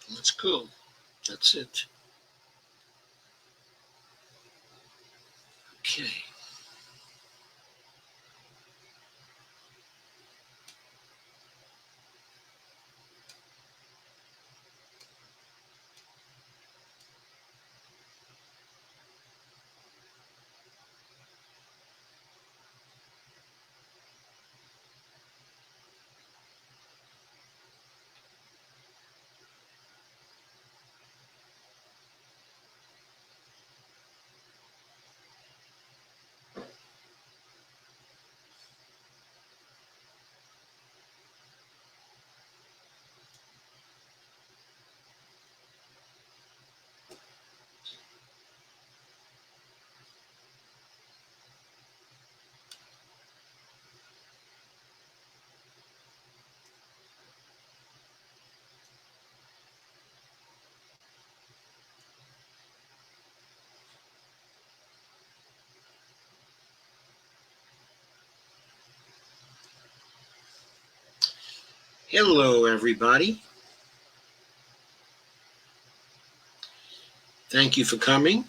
That's cool. That's it. Okay. Hello, everybody. Thank you for coming.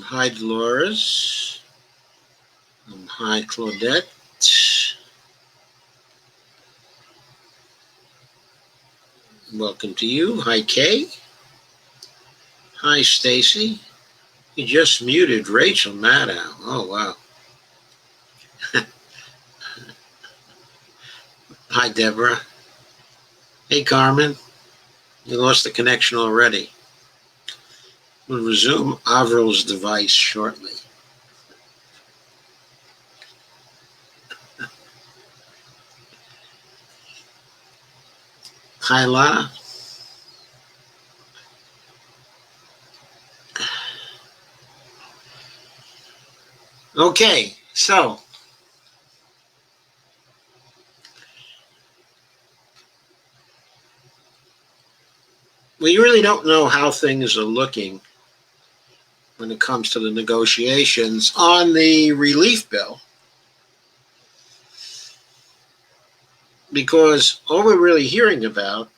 Hi, Dolores. Hi, Claudette. Welcome to you. Hi, Kay. Hi, Stacy. You just muted Rachel Maddow. Oh, wow. Hi, Deborah. Hey, Carmen. You lost the connection already. We'll resume Avril's device shortly. Hi, Lana. Okay, so we really don't know how things are looking when it comes to the negotiations on the relief bill, because all we're really hearing about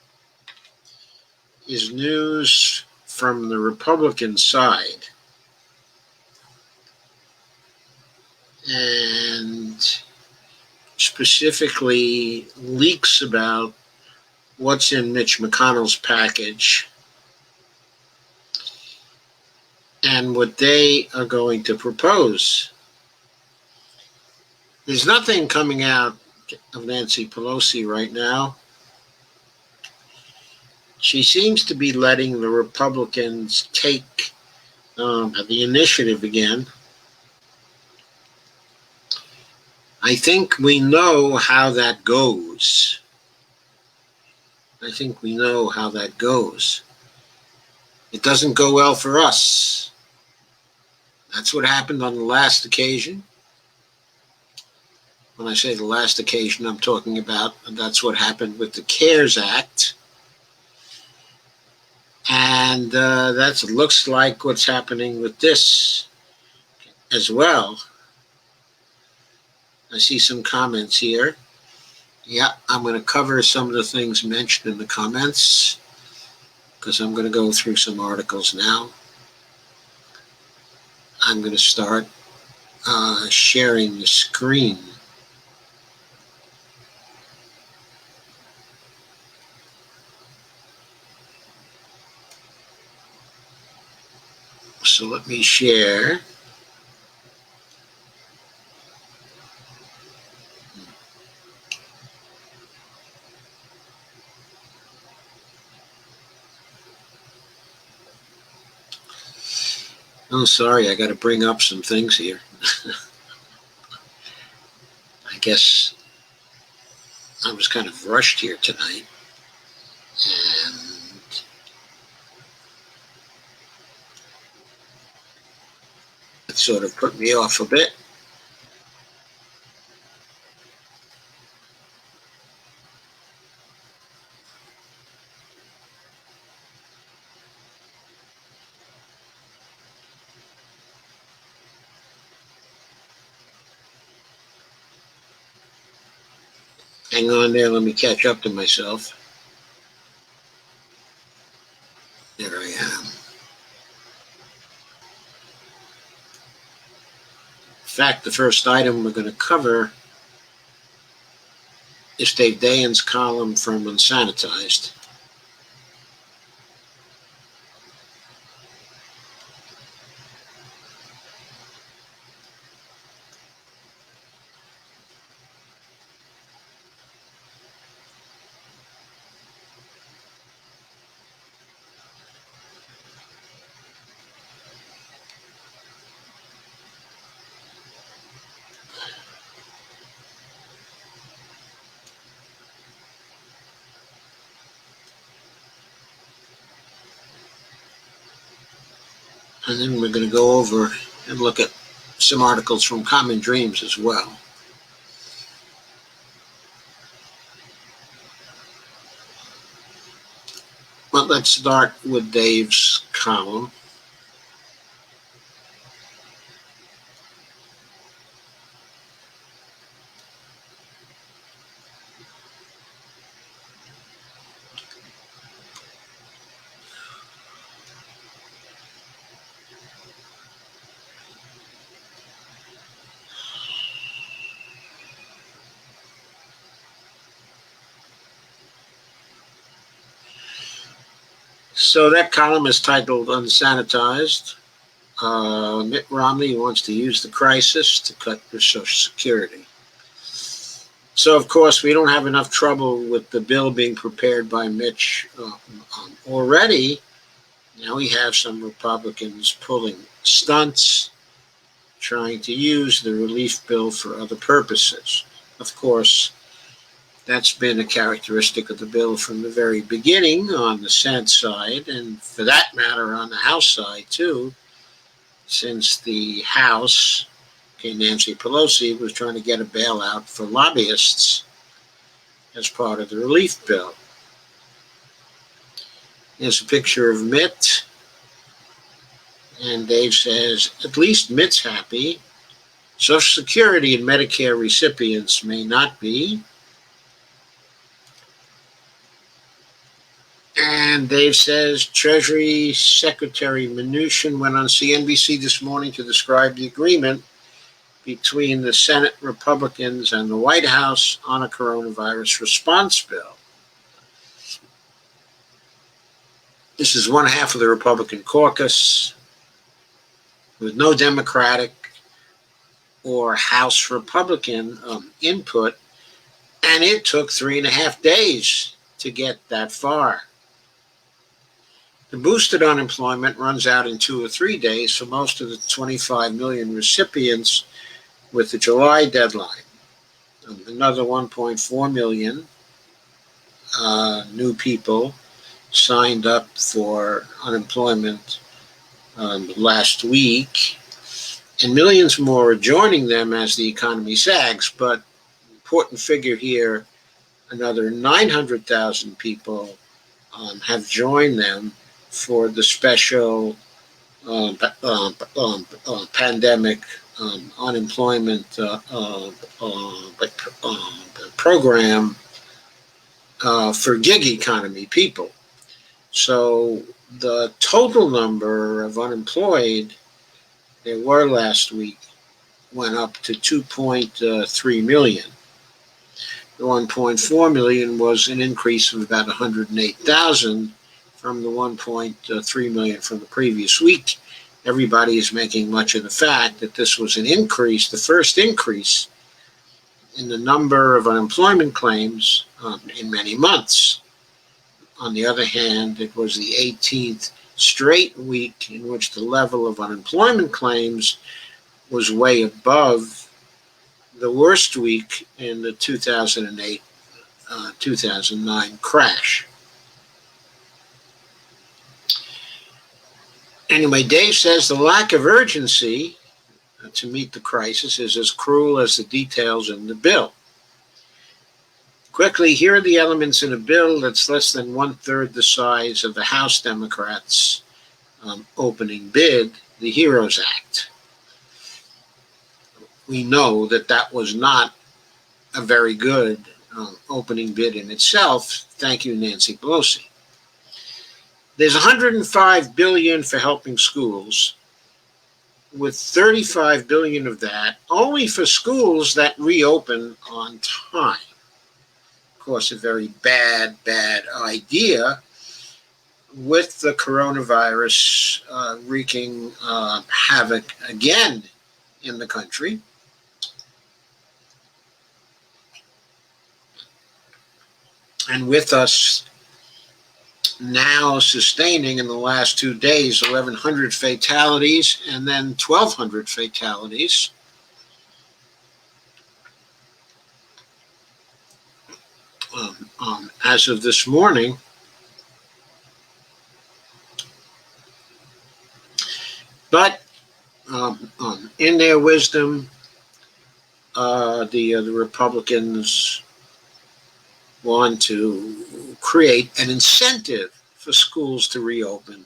is news from the Republican side. And specifically leaks about what's in Mitch McConnell's package and what they are going to propose. There's nothing coming out of Nancy Pelosi right now. She seems to be letting the Republicans take the initiative again. I think we know how that goes. It doesn't go well for us. That's what happened on the last occasion. When I say the last occasion, I'm talking about that's what happened with the CARES Act. And that looks like what's happening with this as well. I see some comments here. Yeah, I'm going to cover some of the things mentioned in the comments because I'm going to go through some articles now. I'm going to start sharing the screen. So let me share. Oh, sorry, I got to bring up some things here. I guess I was kind of rushed here tonight. And it sort of put me off a bit. Hang on there, let me catch up to myself. There I am. In fact, the first item we're going to cover is Dave Dayen's column from Unsanitized. And then we're going to go over and look at some articles from Common Dreams as well. But let's start with Dave's column. So that column is titled Unsanitized. Mitt Romney wants to use the crisis to cut your Social Security. So, of course, we don't have enough trouble with the bill being prepared by Mitch already. Now we have some Republicans pulling stunts, trying to use the relief bill for other purposes. Of course, that's been a characteristic of the bill from the very beginning on the Senate side, and for that matter on the House side too, since the House, Nancy Pelosi, was trying to get a bailout for lobbyists as part of the relief bill. Here's a picture of Mitt, and Dave says, at least Mitt's happy. Social Security and Medicare recipients may not be. And Dave says Treasury Secretary Mnuchin went on CNBC this morning to describe the agreement between the Senate Republicans and the White House on a coronavirus response bill. This is one half of the Republican caucus with no Democratic or House Republican input, and it took 3.5 days to get that far. The boosted unemployment runs out in 2 or 3 days for most of the 25 million recipients with the July deadline. Another 1.4 million new people signed up for unemployment last week, and millions more are joining them as the economy sags. But important figure here, another 900,000 people have joined them for the special pandemic unemployment program for gig economy people. So the total number of unemployed there were last week went up to 2.3 million. The 1.4 million was an increase of about 108,000 from the 1.3 million from the previous week. Everybody is making much of the fact that this was an increase, the first increase in the number of unemployment claims in many months. On the other hand, it was the 18th straight week in which the level of unemployment claims was way above the worst week in the 2008-2009 crash. Anyway, Dave says the lack of urgency to meet the crisis is as cruel as the details in the bill. Quickly, here are the elements in a bill that's less than 1/3 the size of the House Democrats' opening bid, the HEROES Act. We know that that was not a very good opening bid in itself. Thank you, Nancy Pelosi. There's $105 billion for helping schools, with $35 billion of that only for schools that reopen on time. Of course, a very bad idea with the coronavirus wreaking havoc again in the country. And with us now sustaining in the last 2 days 1,100 fatalities and then 1,200 fatalities. As of this morning, but in their wisdom, the Republicans want to create an incentive for schools to reopen,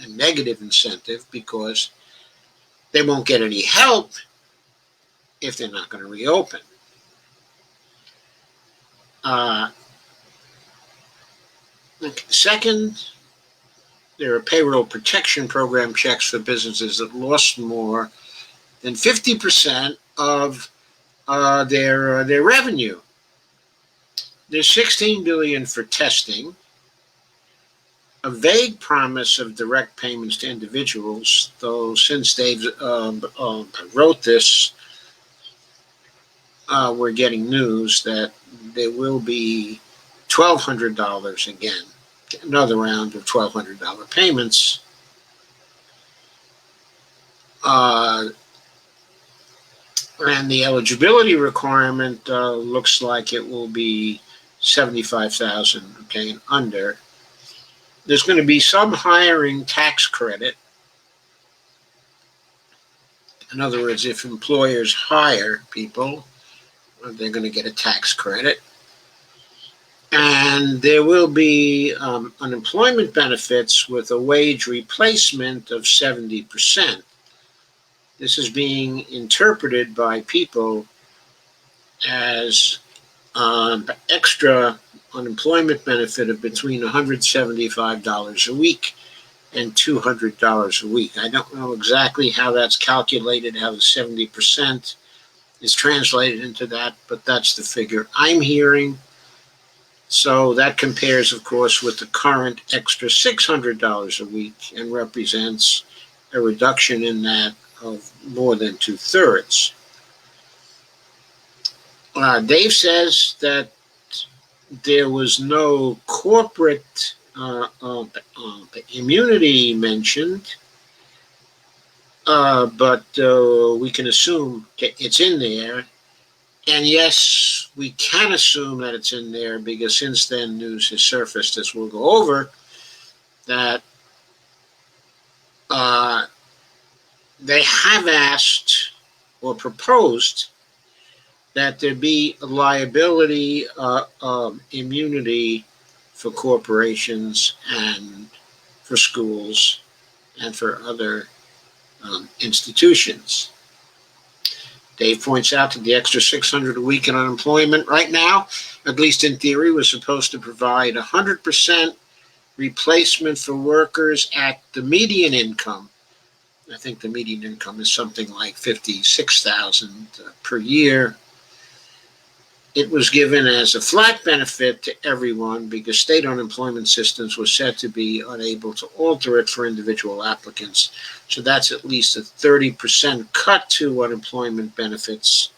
a negative incentive, because they won't get any help if they're not going to reopen. Second, there are payroll protection program checks for businesses that lost more than 50% of their revenue. There's $16 billion for testing, a vague promise of direct payments to individuals, though since Dave wrote this, we're getting news that there will be $1,200 again, another round of $1,200 payments. And the eligibility requirement looks like it will be $75,000, okay, and under. There's going to be some hiring tax credit. In other words, if employers hire people, they're going to get a tax credit. And there will be unemployment benefits with a wage replacement of 70%. This is being interpreted by people as extra unemployment benefit of between $175 a week and $200 a week. I don't know exactly how that's calculated, how the 70% is translated into that, but that's the figure I'm hearing. So that compares, of course, with the current extra $600 a week and represents a reduction in that of more than 2/3. Dave says that there was no corporate immunity mentioned, but we can assume it's in there. And yes, we can assume that it's in there because since then news has surfaced, as we'll go over, that they have asked or proposed that there be a liability immunity for corporations and for schools and for other institutions. Dave points out that the extra $600 a week in unemployment right now, at least in theory, was supposed to provide 100% replacement for workers at the median income. I think the median income is something like $56,000 per year. It was given as a flat benefit to everyone because state unemployment systems were said to be unable to alter it for individual applicants. So that's at least a 30% cut to unemployment benefits,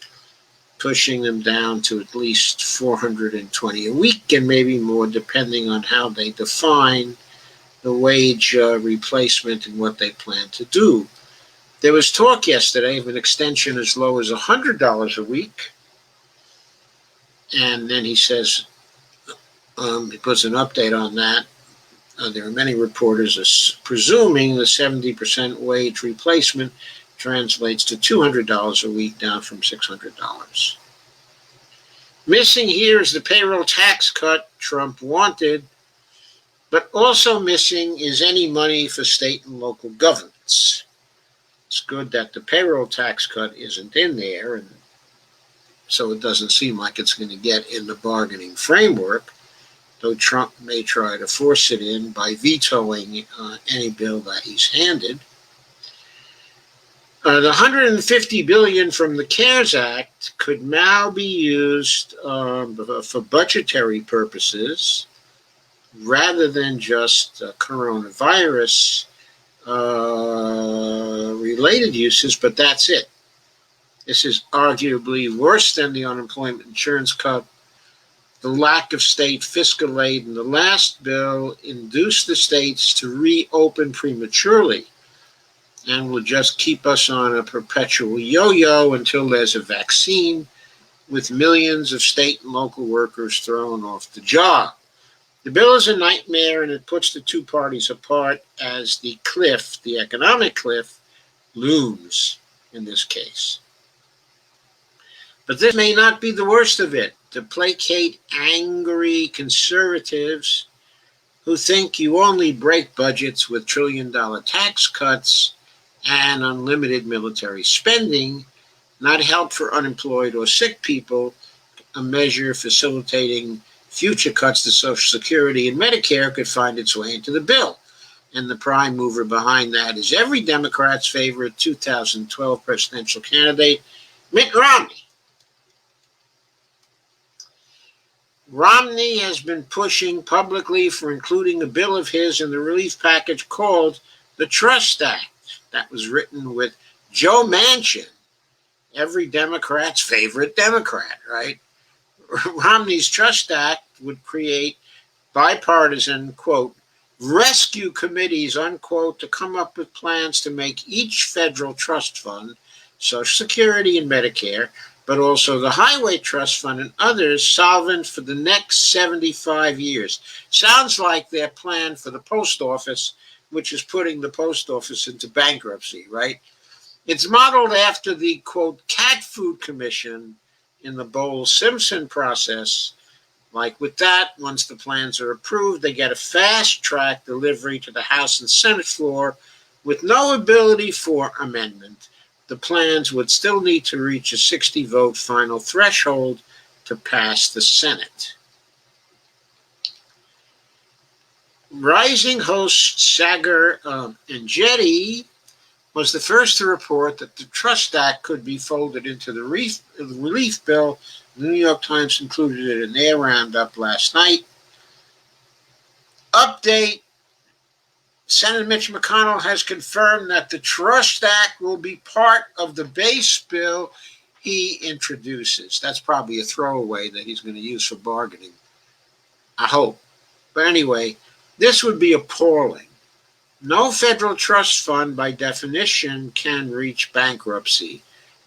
pushing them down to at least $420 a week and maybe more, depending on how they define the wage replacement and what they plan to do. There was talk yesterday of an extension as low as $100 a week. And then he says, he puts an update on that. There are many reporters presuming the 70% wage replacement translates to $200 a week, down from $600. Missing here is the payroll tax cut Trump wanted, but also missing is any money for state and local governments. It's good that the payroll tax cut isn't in there, and so it doesn't seem like it's going to get in the bargaining framework, though Trump may try to force it in by vetoing any bill that he's handed. The $150 billion from the CARES Act could now be used for budgetary purposes rather than just coronavirus related uses, but that's it. This is arguably worse than the unemployment insurance cut. The lack of state fiscal aid in the last bill induced the states to reopen prematurely and will just keep us on a perpetual yo-yo until there's a vaccine, with millions of state and local workers thrown off the job. The bill is a nightmare, and it puts the two parties apart as the cliff, the economic cliff, looms in this case. But this may not be the worst of it. To placate angry conservatives who think you only break budgets with trillion-dollar tax cuts and unlimited military spending, not help for unemployed or sick people, a measure facilitating future cuts to Social Security and Medicare could find its way into the bill. And the prime mover behind that is every Democrat's favorite 2012 presidential candidate, Mitt Romney. Romney has been pushing publicly for including a bill of his in the relief package called the Trust Act. That was written with Joe Manchin, every Democrat's favorite Democrat, right? Romney's Trust Act would create bipartisan, quote, rescue committees, unquote, to come up with plans to make each federal trust fund, Social Security and Medicare, but also the Highway Trust Fund and others, solvent for the next 75 years. Sounds like their plan for the post office, which is putting the post office into bankruptcy, right? It's modeled after the, quote, cat food commission in the Bowles-Simpson process. Like with that, once the plans are approved, they get a fast-track delivery to the House and Senate floor with no ability for amendment. The plans would still need to reach a 60-vote final threshold to pass the Senate. Rising host Sagar Enjeti was the first to report that the Trust Act could be folded into the relief bill. The New York Times included it in their roundup last night. Update: Senator Mitch McConnell has confirmed that the Trust Act will be part of the base bill he introduces. That's probably a throwaway that he's going to use for bargaining, I hope. But anyway, this would be appalling. No federal trust fund, by definition, can reach bankruptcy.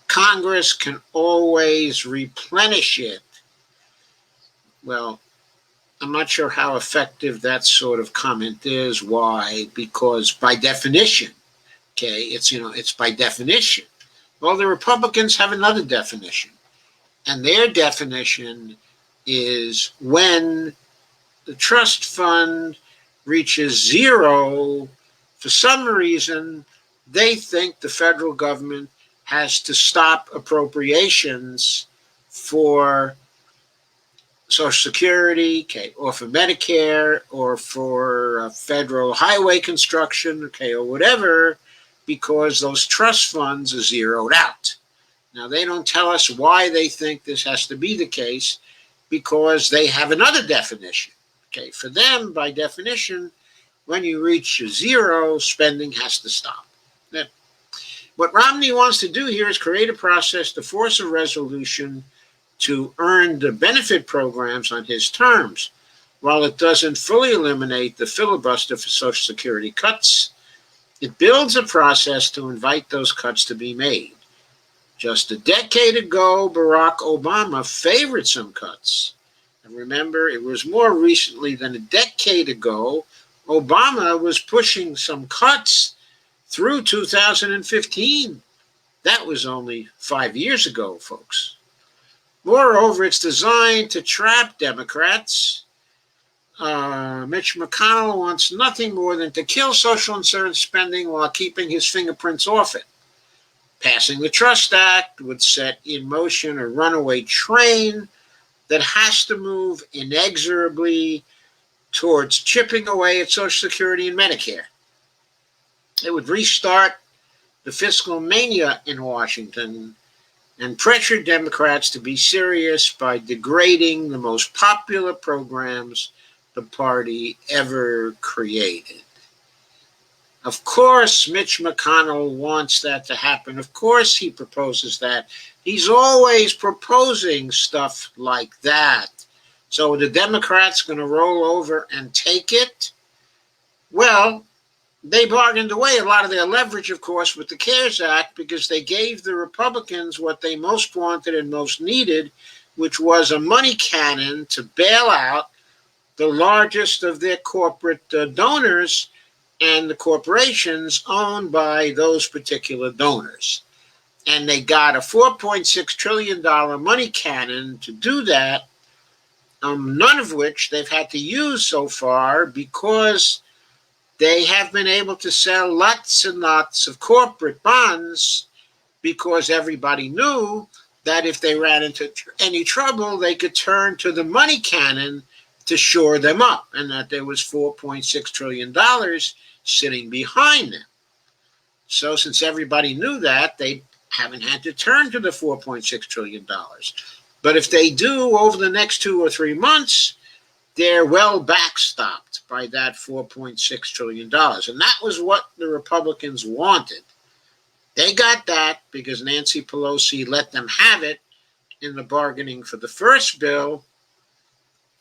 Congress can always replenish it. Well, I'm not sure how effective that sort of comment is. Why? Because by definition, okay, it's by definition. Well, the Republicans have another definition. And their definition is when the trust fund reaches zero, for some reason, they think the federal government has to stop appropriations for Social Security, okay, or for Medicare, or for federal highway construction, okay, or whatever, because those trust funds are zeroed out. Now, they don't tell us why they think this has to be the case, because they have another definition. Okay, for them, by definition, when you reach zero, spending has to stop. Now, what Romney wants to do here is create a process to force a resolution to earn the benefit programs on his terms. While it doesn't fully eliminate the filibuster for Social Security cuts, it builds a process to invite those cuts to be made. Just a decade ago, Barack Obama favored some cuts. And remember, it was more recently than a decade ago, Obama was pushing some cuts through 2015. That was only 5 years ago, folks. Moreover, it's designed to trap Democrats. Mitch McConnell wants nothing more than to kill social insurance spending while keeping his fingerprints off it. Passing the Trust Act would set in motion a runaway train that has to move inexorably towards chipping away at Social Security and Medicare. It would restart the fiscal mania in Washington and pressure Democrats to be serious by degrading the most popular programs the party ever created. Of course, Mitch McConnell wants that to happen. Of course, he proposes that. He's always proposing stuff like that. So are the Democrats going to roll over and take it? Well, they bargained away a lot of their leverage, of course, with the CARES Act because they gave the Republicans what they most wanted and most needed, which was a money cannon to bail out the largest of their corporate donors and the corporations owned by those particular donors. And they got a $4.6 trillion money cannon to do that, none of which they've had to use so far because they have been able to sell lots and lots of corporate bonds because everybody knew that if they ran into any trouble, they could turn to the money cannon to shore them up, and that there was $4.6 trillion sitting behind them. So since everybody knew that, they haven't had to turn to the $4.6 trillion. But if they do over the next 2 or 3 months, they're well backstopped by that $4.6 trillion. And that was what the Republicans wanted. They got that because Nancy Pelosi let them have it in the bargaining for the first bill.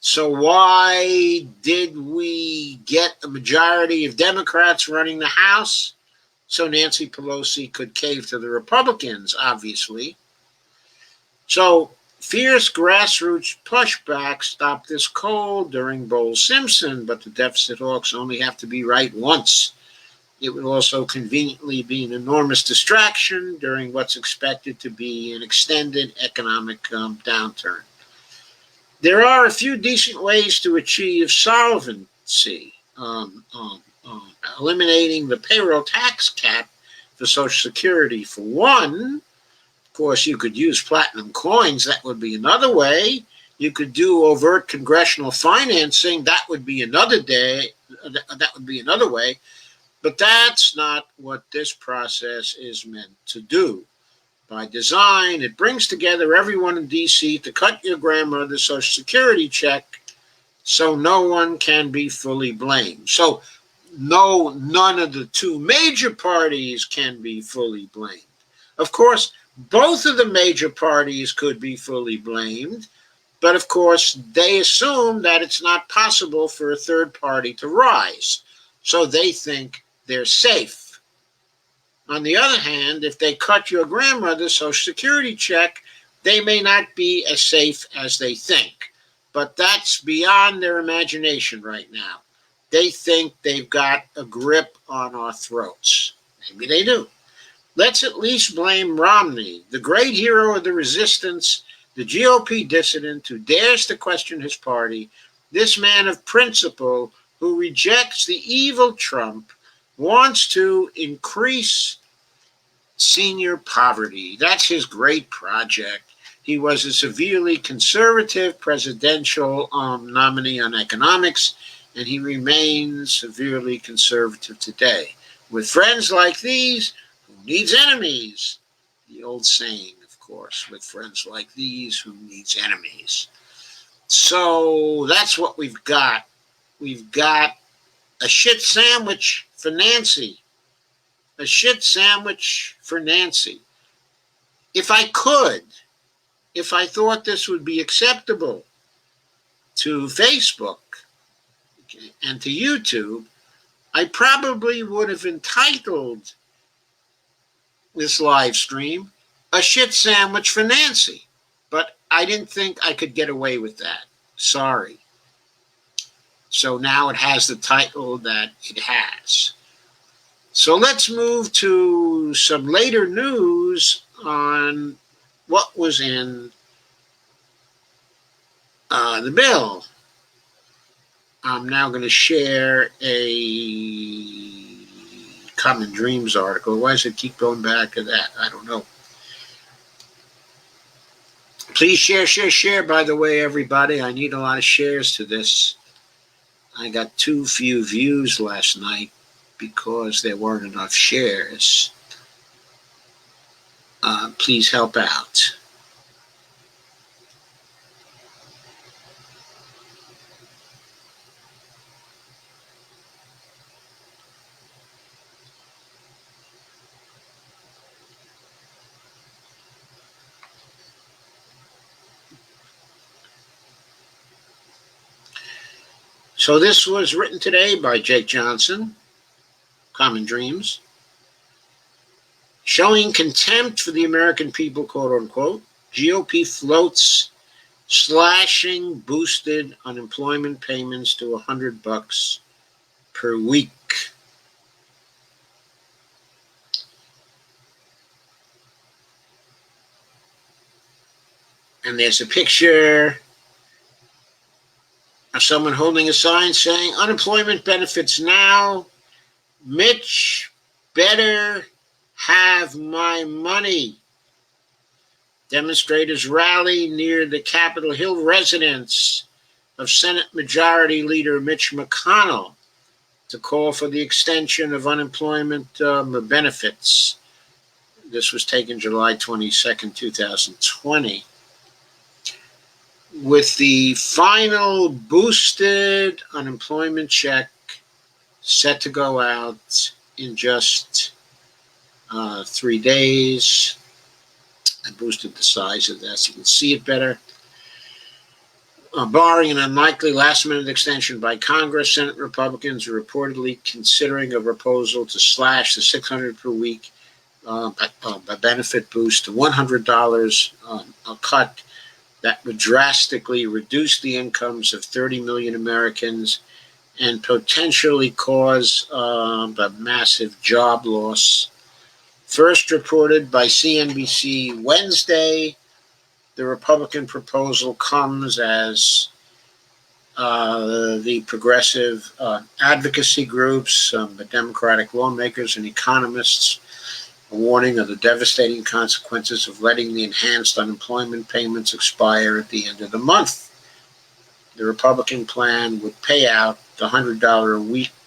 So why did we get a majority of Democrats running the House? So Nancy Pelosi could cave to the Republicans, obviously. So fierce grassroots pushback stopped this cold during Bowles-Simpson, but the deficit hawks only have to be right once. It would also conveniently be an enormous distraction during what's expected to be an extended economic downturn. There are a few decent ways to achieve solvency. Eliminating the payroll tax cap for Social Security, for one. Of course, you could use platinum coins. That would be another way. You could do overt congressional financing. That would be another way. But that's not what this process is meant to do. By design, it brings together everyone in D.C. to cut your grandmother's Social Security check so no one can be fully blamed. So none of the two major parties can be fully blamed. Of course, both of the major parties could be fully blamed, but of course, they assume that it's not possible for a third party to rise. So they think they're safe. On the other hand, if they cut your grandmother's Social Security check, they may not be as safe as they think. But that's beyond their imagination right now. They think they've got a grip on our throats. Maybe they do. Let's at least blame Romney, the great hero of the resistance, the GOP dissident who dares to question his party, this man of principle who rejects the evil Trump, wants to increase senior poverty. That's his great project. He was a severely conservative presidential nominee on economics, and he remains severely conservative today. With friends like these, who needs enemies? The old saying, of course, with friends like these, who needs enemies? So that's what we've got. We've got a shit sandwich for Nancy. A shit sandwich for Nancy. If I thought this would be acceptable to Facebook and to YouTube, I probably would have entitled this live stream A Shit Sandwich for Nancy. But I didn't think I could get away with that. Sorry. So now it has the title that it has. So let's move to some later news on what was in the bill. I'm now going to share a Common Dreams article. Why does it keep going back to that? I don't know. Please share, by the way, everybody. I need a lot of shares to this. I got too few views last night because there weren't enough shares. Please help out. So this was written today by Jake Johnson, Common Dreams. Showing contempt for the American people, quote unquote, GOP floats slashing boosted unemployment payments to $100 per week. And there's a picture of someone holding a sign saying, unemployment benefits now. Mitch better have my money. Demonstrators rally near the Capitol Hill residence of Senate Majority Leader Mitch McConnell to call for the extension of unemployment benefits. This was taken July 22nd, 2020. With the final boosted unemployment check set to go out in just 3 days. I boosted the size of that so you can see it better. Barring an unlikely last-minute extension by Congress, Senate Republicans are reportedly considering a proposal to slash the $600 per week benefit boost to $100, a cut that would drastically reduce the incomes of 30 million Americans and potentially cause a massive job loss. First reported by CNBC Wednesday, the Republican proposal comes as the progressive advocacy groups, the Democratic lawmakers and economists a warning of the devastating consequences of letting the enhanced unemployment payments expire at the end of the month. The Republican plan would pay out the $100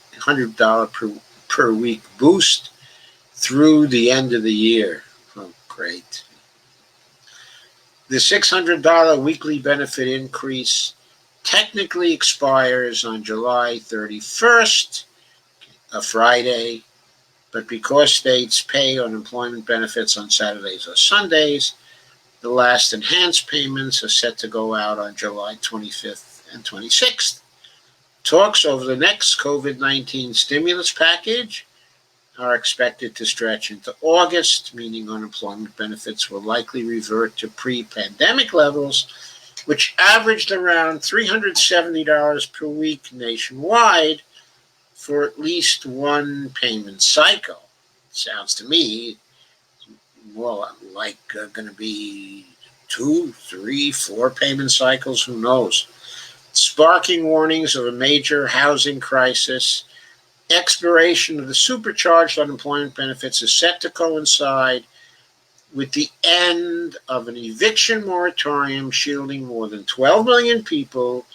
per week boost through the end of the year. Oh, great. The $600 weekly benefit increase technically expires on July 31st, a Friday, but because states pay unemployment benefits on Saturdays or Sundays, the last enhanced payments are set to go out on July 25th and 26th. Talks over the next COVID-19 stimulus package are expected to stretch into August, meaning unemployment benefits will likely revert to pre-pandemic levels, which averaged around $370 per week nationwide for at least one payment cycle. Sounds to me more like going to be 2, 3, 4 payment cycles, who knows. Sparking warnings of a major housing crisis. Expiration of the supercharged unemployment benefits is set to coincide with the end of an eviction moratorium shielding more than 12 million people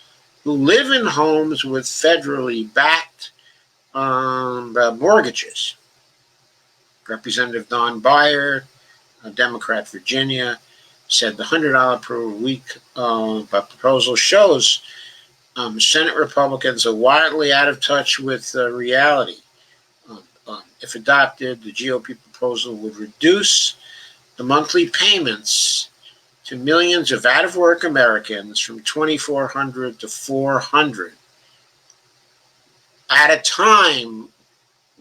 who live in homes with federally backed mortgages. Representative Don Beyer, a Democrat, Virginia, said the $100 per week proposal shows Senate Republicans are wildly out of touch with reality. If adopted, the GOP proposal would reduce the monthly payments to millions of out-of-work Americans from $2,400 to $400 at a time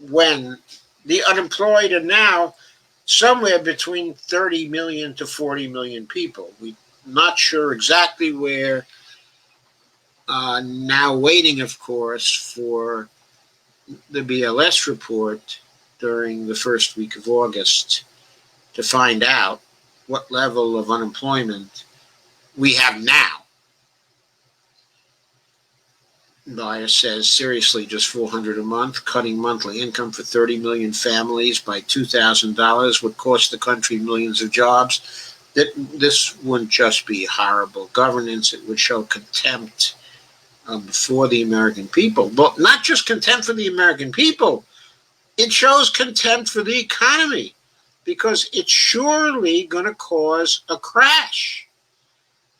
when the unemployed are now somewhere between 30 million to 40 million people. We're not sure exactly where. Now waiting, of course, for the BLS report during the first week of August to find out what level of unemployment we have now. Bias says, seriously, just $400 a month, cutting monthly income for 30 million families by $2,000 would cost the country millions of jobs. That this wouldn't just be horrible governance; it would show contempt for the American people. But not just contempt for the American people; it shows contempt for the economy, because it's surely going to cause a crash,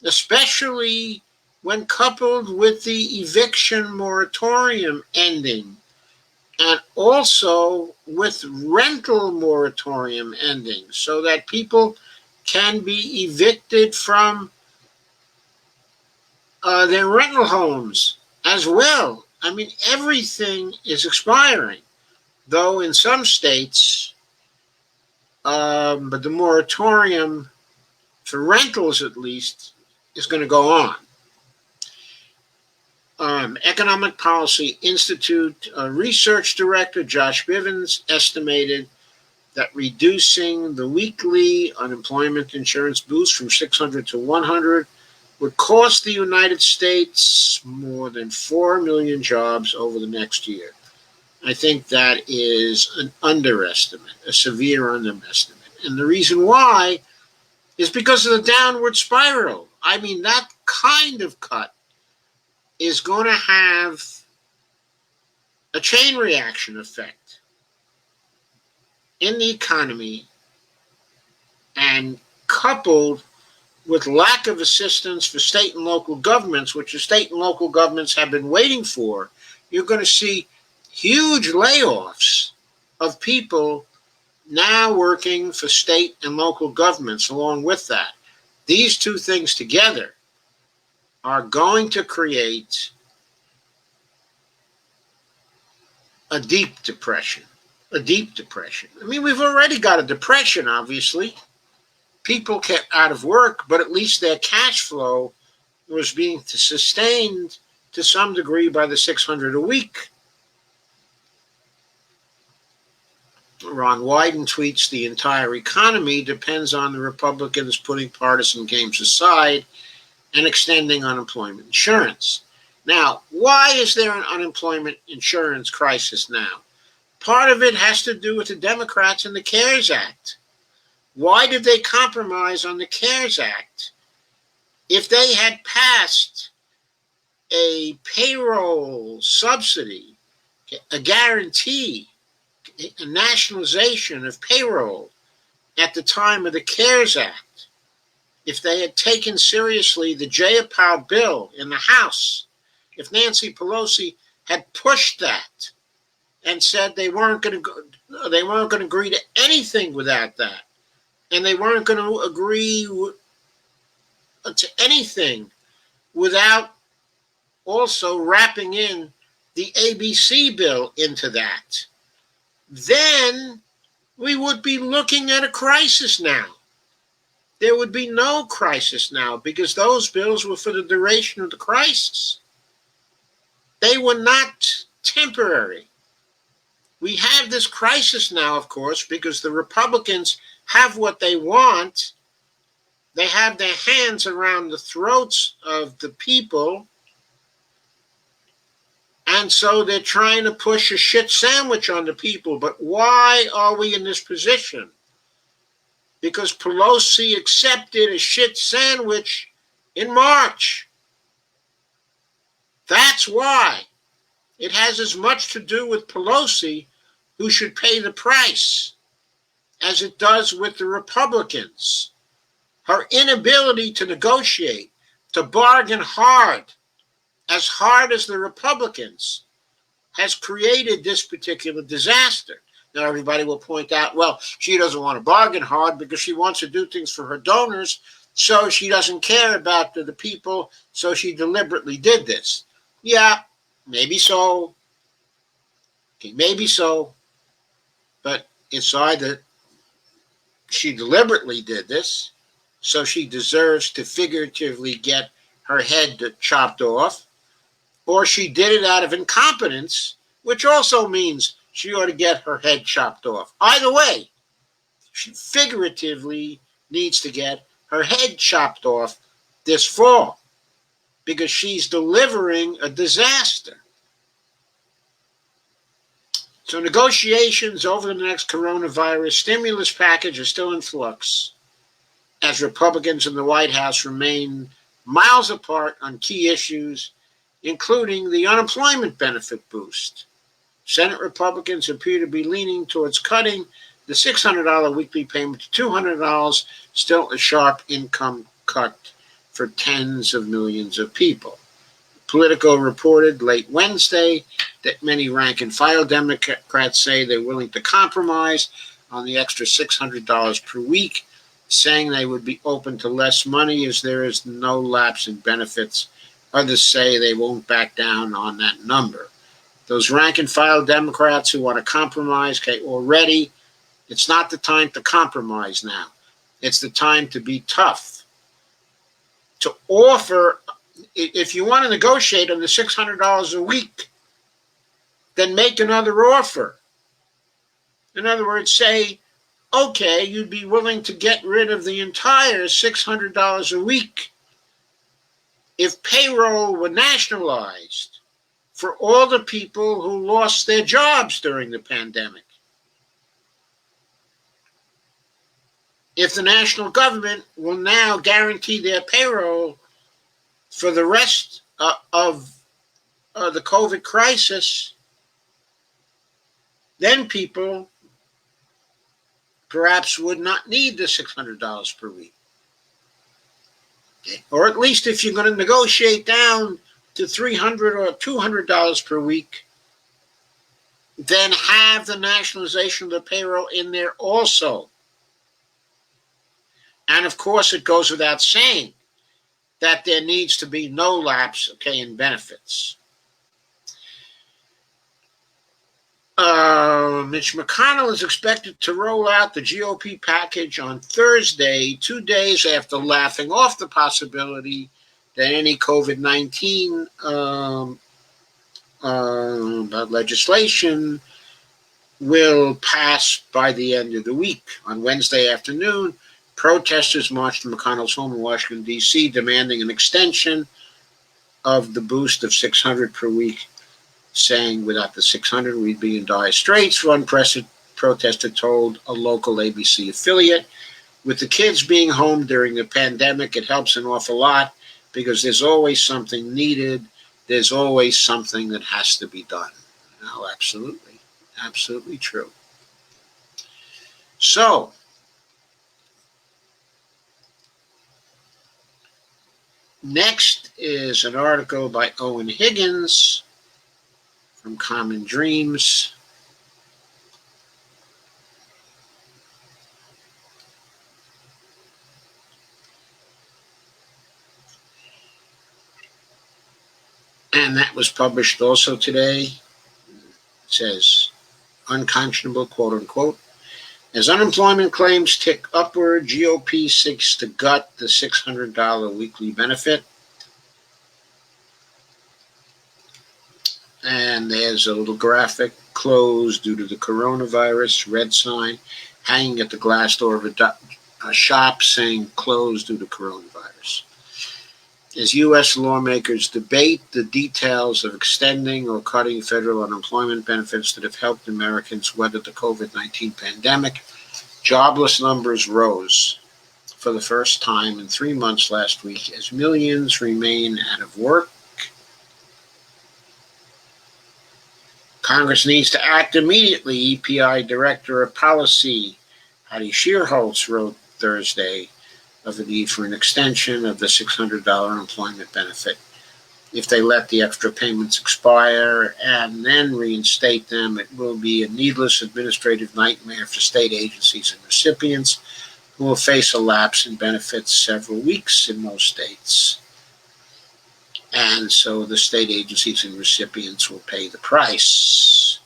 especially when coupled with the eviction moratorium ending, and also with rental moratorium ending, so that people can be evicted from their rental homes as well. I mean, everything is expiring, though in some states, but the moratorium for rentals at least is going to go on. Economic Policy Institute research director Josh Bivens estimated that reducing the weekly unemployment insurance boost from 600 to 100 would cost the United States more than 4 million jobs over the next year. I think that is an underestimate, a severe underestimate. And the reason why is because of the downward spiral. I mean, that kind of cut is going to have a chain reaction effect in the economy, and coupled with lack of assistance for state and local governments, which the state and local governments have been waiting for, you're going to see huge layoffs of people now working for state and local governments. Along with that, these two things together are going to create a deep depression. A deep depression. I mean, we've already got a depression, obviously. People kept out of work, but at least their cash flow was being sustained to some degree by the 600 a week. Ron Wyden tweets, the entire economy depends on the Republicans putting partisan games aside and extending unemployment insurance. Now, why is there an unemployment insurance crisis now? Part of it has to do with the Democrats and the CARES Act. Why did they compromise on the CARES Act? If they had passed a payroll subsidy, a guarantee, a nationalization of payroll at the time of the CARES Act, if they had taken seriously the Jayapal bill in the House, if Nancy Pelosi had pushed that and said they weren't going to agree to anything without that, and they weren't going to agree to anything without also wrapping in the ABC bill into that, then we would be looking at a crisis now. There would be no crisis now, because those bills were for the duration of the crisis. They were not temporary. We have this crisis now, of course, because the Republicans have what they want. They have their hands around the throats of the people, and so they're trying to push a shit sandwich on the people. But why are we in this position? Because Pelosi accepted a shit sandwich in March. That's why. It has as much to do with Pelosi, who should pay the price, as it does with the Republicans. Her inability to negotiate, to bargain hard as the Republicans, has created this particular disaster. Now, everybody will point out, well, she doesn't want to bargain hard because she wants to do things for her donors, so she doesn't care about the people, so she deliberately did this. Yeah, maybe so. Okay, maybe so. But it's either she deliberately did this, so she deserves to figuratively get her head chopped off, or she did it out of incompetence, which also means she ought to get her head chopped off. Either way, she figuratively needs to get her head chopped off this fall. because she's delivering a disaster. So negotiations over the next coronavirus stimulus package are still in flux as Republicans in the White House remain miles apart on key issues, including the unemployment benefit boost. Senate Republicans appear to be leaning towards cutting the $600 weekly payment to $200, still a sharp income cut for tens of millions of people. Politico reported late Wednesday that many rank-and-file Democrats say they're willing to compromise on the extra $600 per week, saying they would be open to less money as there is no lapse in benefits. Others say they won't back down on that number. Those rank-and-file Democrats who want to compromise, okay, already, it's not the time to compromise now. It's the time to be tough. To offer, if you want to negotiate on the $600 a week, then make another offer. In other words, say, okay, you'd be willing to get rid of the entire $600 a week if payroll were nationalized for all the people who lost their jobs during the pandemic. If the national government will now guarantee their payroll for the rest of the COVID crisis, then people perhaps would not need the $600 per week. Okay. Or at least if you're going to negotiate down to $300 or $200 per week, then have the nationalization of the payroll in there also. And of course, it goes without saying that there needs to be no lapse, okay, in benefits. Mitch McConnell is expected to roll out the GOP package on Thursday, 2 days after laughing off the possibility that any COVID-19 legislation will pass by the end of the week. On Wednesday afternoon, protesters marched to McConnell's home in Washington, D.C., demanding an extension of the boost of $600 per week, saying without the $600 we'd be in dire straits, one protester told a local ABC affiliate. With the kids being home during the pandemic, it helps an awful lot because there's always something needed. There's always something that has to be done. No, absolutely. Absolutely true. So, next is an article by Owen Higgins from Common Dreams. And that was published also today. It says, unconscionable, quote unquote. As unemployment claims tick upward, GOP seeks to gut the $600 weekly benefit. And there's a little graphic, closed due to the coronavirus, red sign, hanging at the glass door of a shop saying closed due to coronavirus. As U.S. lawmakers debate the details of extending or cutting federal unemployment benefits that have helped Americans weather the COVID-19 pandemic, jobless numbers rose for the first time in 3 months last week as millions remain out of work. Congress needs to act immediately, EPI Director of Policy Heidi Shierholz wrote Thursday of the need for an extension of the $600 unemployment benefit. If they let the extra payments expire and then reinstate them, it will be a needless administrative nightmare for state agencies and recipients who will face a lapse in benefits several weeks in most states. And so the state agencies and recipients will pay the price.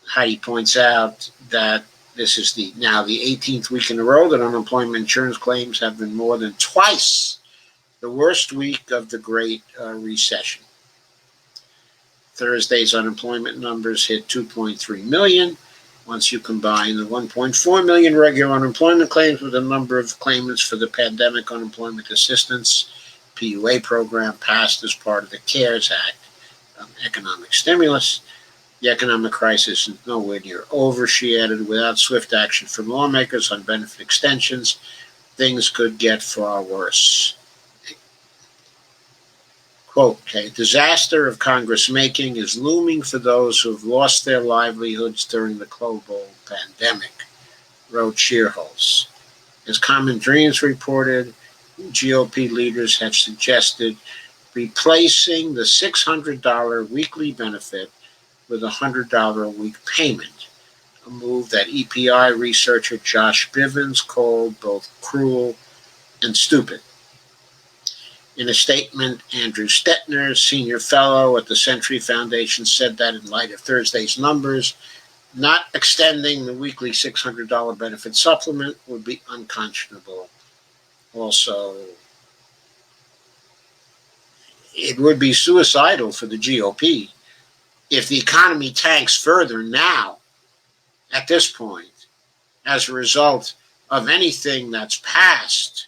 Heidi points out that this is now the 18th week in a row that unemployment insurance claims have been more than twice the worst week of the Great Recession. Thursday's unemployment numbers hit 2.3 million. Once you combine the 1.4 million regular unemployment claims with the number of claimants for the pandemic unemployment assistance PUA program passed as part of the CARES Act economic stimulus. The economic crisis is nowhere near over, she added. Without swift action from lawmakers on benefit extensions, things could get far worse. Quote, a disaster of Congress making is looming for those who have lost their livelihoods during the global pandemic, wrote Shearholz. As Common Dreams reported, GOP leaders have suggested replacing the $600 weekly benefit with a $100 a week payment, a move that EPI researcher Josh Bivens called both cruel and stupid. In a statement, Andrew Stetner, senior fellow at the Century Foundation, said that in light of Thursday's numbers, not extending the weekly $600 benefit supplement would be unconscionable. Also, it would be suicidal for the GOP if the economy tanks further now, at this point, as a result of anything that's passed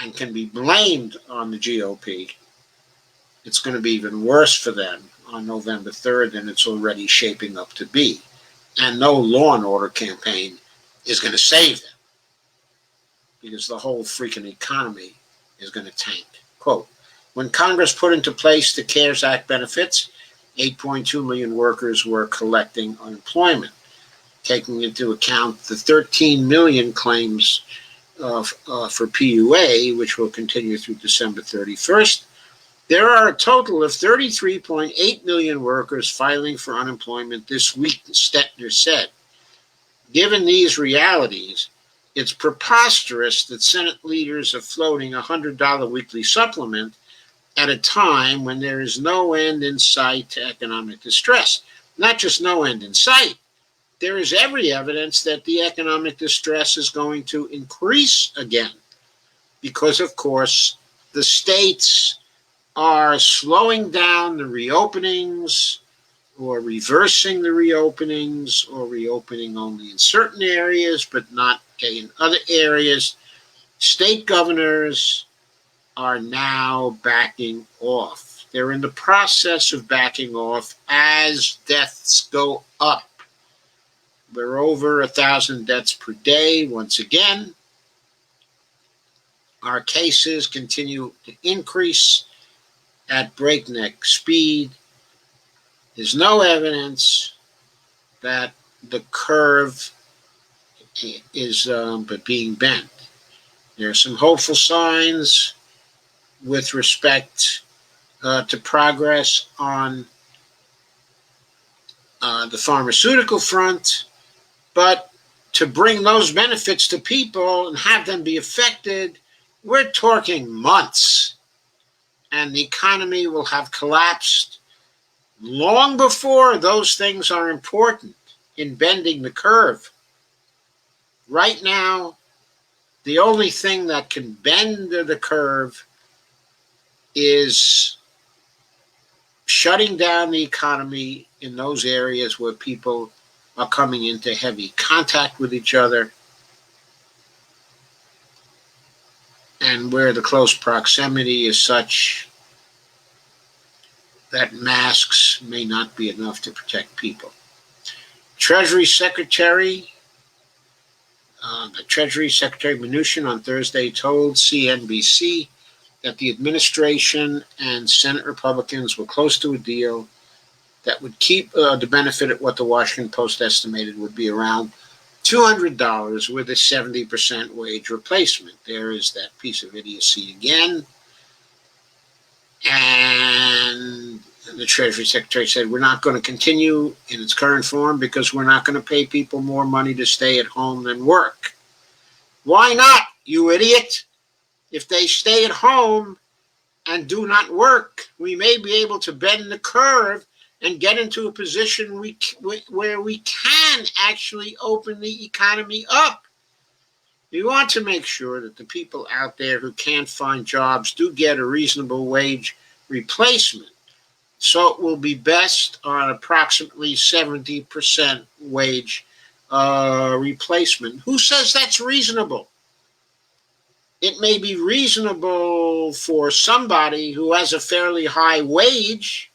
and can be blamed on the GOP. It's going to be even worse for them on November 3rd than it's already shaping up to be. And no law and order campaign is going to save them because the whole freaking economy is going to tank. Quote, when Congress put into place the CARES Act benefits, 8.2 million workers were collecting unemployment. Taking into account the 13 million claims for PUA, which will continue through December 31st, there are a total of 33.8 million workers filing for unemployment this week, Stetner said. Given these realities, it's preposterous that Senate leaders are floating a $100 weekly supplement at a time when there is no end in sight to economic distress. Not just no end in sight, there is every evidence that the economic distress is going to increase again because, of course, the states are slowing down the reopenings or reversing the reopenings or reopening only in certain areas but not in other areas. State governors are now backing off. They're in the process of backing off as deaths go up. We're over 1,000 deaths per day once again. Our cases continue to increase at breakneck speed. There's no evidence that the curve is but being bent. There are some hopeful signs with respect to progress on the pharmaceutical front, but to bring those benefits to people and have them be affected, we're talking months, and the economy will have collapsed long before those things are important in bending the curve. Right now, the only thing that can bend the curve is shutting down the economy in those areas where people are coming into heavy contact with each other and where the close proximity is such that masks may not be enough to protect people. Treasury Secretary Mnuchin on Thursday told CNBC that the administration and Senate Republicans were close to a deal that would keep the benefit at what the Washington Post estimated would be around $200 with a 70% wage replacement. There is that piece of idiocy again. And the Treasury Secretary said, we're not going to continue in its current form because we're not going to pay people more money to stay at home than work. Why not, you idiot? If they stay at home and do not work, we may be able to bend the curve and get into a position where we can actually open the economy up. We want to make sure that the people out there who can't find jobs do get a reasonable wage replacement. So it will be best on approximately 70% wage replacement. Who says that's reasonable? It may be reasonable for somebody who has a fairly high wage.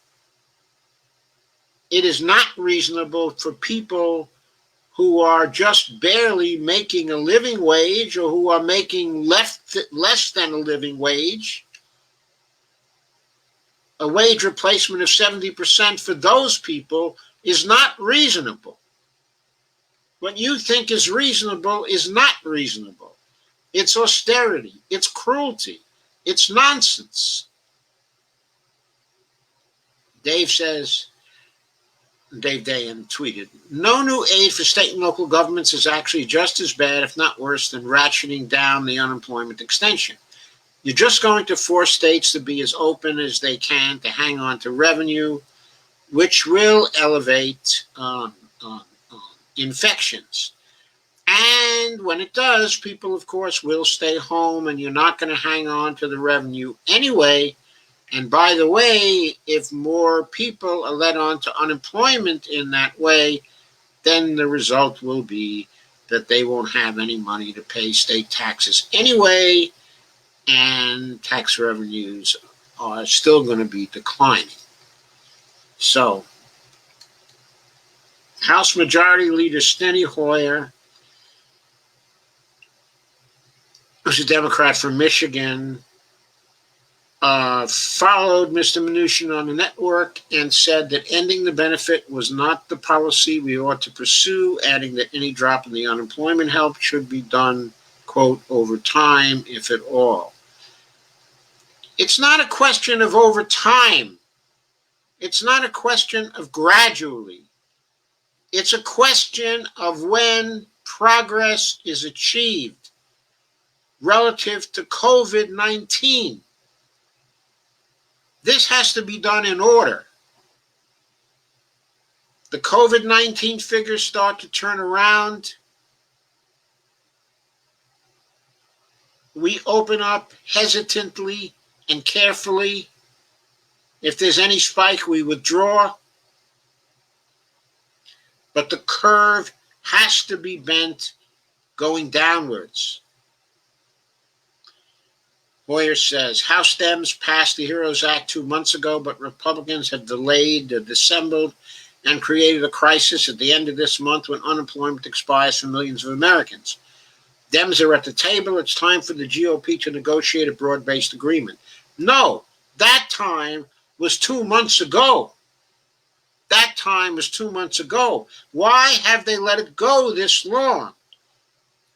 It is not reasonable for people who are just barely making a living wage or who are making less than a living wage. A wage replacement of 70% for those people is not reasonable. What you think is reasonable is not reasonable. It's austerity. It's cruelty. It's nonsense. Dave says, Dave Dayan tweeted, no new aid for state and local governments is actually just as bad, if not worse, than ratcheting down the unemployment extension. You're just going to force states to be as open as they can to hang on to revenue, which will elevate infections. And when it does, people, of course, will stay home, and you're not going to hang on to the revenue anyway. And by the way, if more people are led on to unemployment in that way, then the result will be that they won't have any money to pay state taxes anyway, and tax revenues are still going to be declining. So, House Majority Leader Steny Hoyer, who's a Democrat from Michigan, followed Mr. Mnuchin on the network and said that ending the benefit was not the policy we ought to pursue, adding that any drop in the unemployment help should be done, quote, over time, if at all. It's not a question of over time. It's not a question of gradually. It's a question of when progress is achieved relative to COVID-19. This has to be done in order. The COVID-19 figures start to turn around. We open up hesitantly and carefully. If there's any spike, we withdraw. But the curve has to be bent going downwards. Hoyer says, House Dems passed the HEROES Act 2 months ago, but Republicans have delayed, dissembled, and created a crisis at the end of this month when unemployment expires for millions of Americans. Dems are at the table. It's time for the GOP to negotiate a broad-based agreement. No, that time was 2 months ago. That time was 2 months ago. Why have they let it go this long?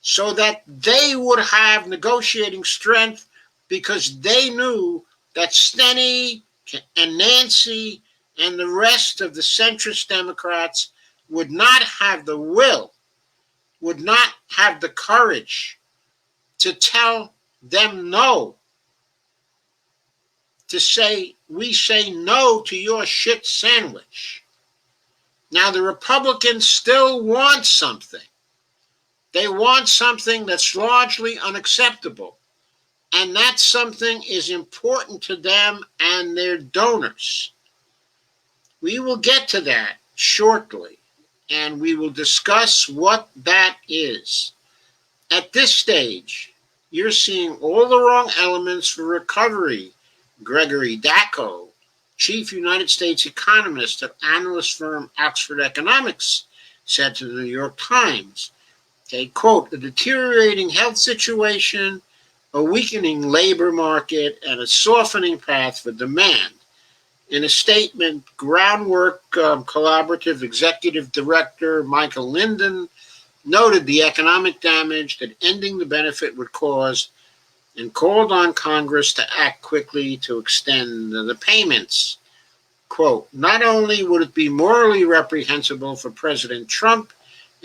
So that they would have negotiating strength, because they knew that Steny and Nancy and the rest of the centrist Democrats would not have the will, would not have the courage to tell them no, to say, we say no to your shit sandwich. Now, the Republicans still want something. They want something that's largely unacceptable. And that something is important to them and their donors. We will get to that shortly, and we will discuss what that is. At this stage, you're seeing all the wrong elements for recovery. Gregory Dacko, chief United States economist at analyst firm Oxford Economics, said to the New York Times, okay, quote, a deteriorating health situation, a weakening labor market, and a softening path for demand. In a statement, Groundwork Collaborative Executive Director Michael Linden noted the economic damage that ending the benefit would cause and called on Congress to act quickly to extend the payments. Quote, not only would it be morally reprehensible for President Trump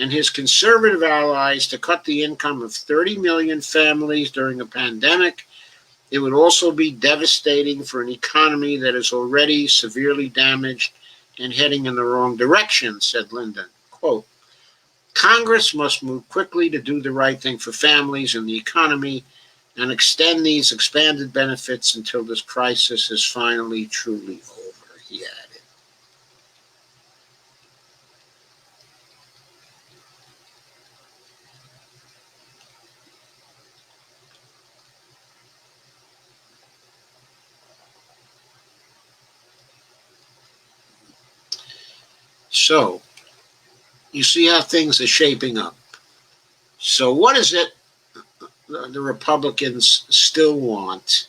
and his conservative allies to cut the income of 30 million families during a pandemic, it would also be devastating for an economy that is already severely damaged and heading in the wrong direction, said Linden. Quote, Congress must move quickly to do the right thing for families and the economy and extend these expanded benefits until this crisis is finally truly over, he added. So you see how things are shaping up. So what is it the Republicans still want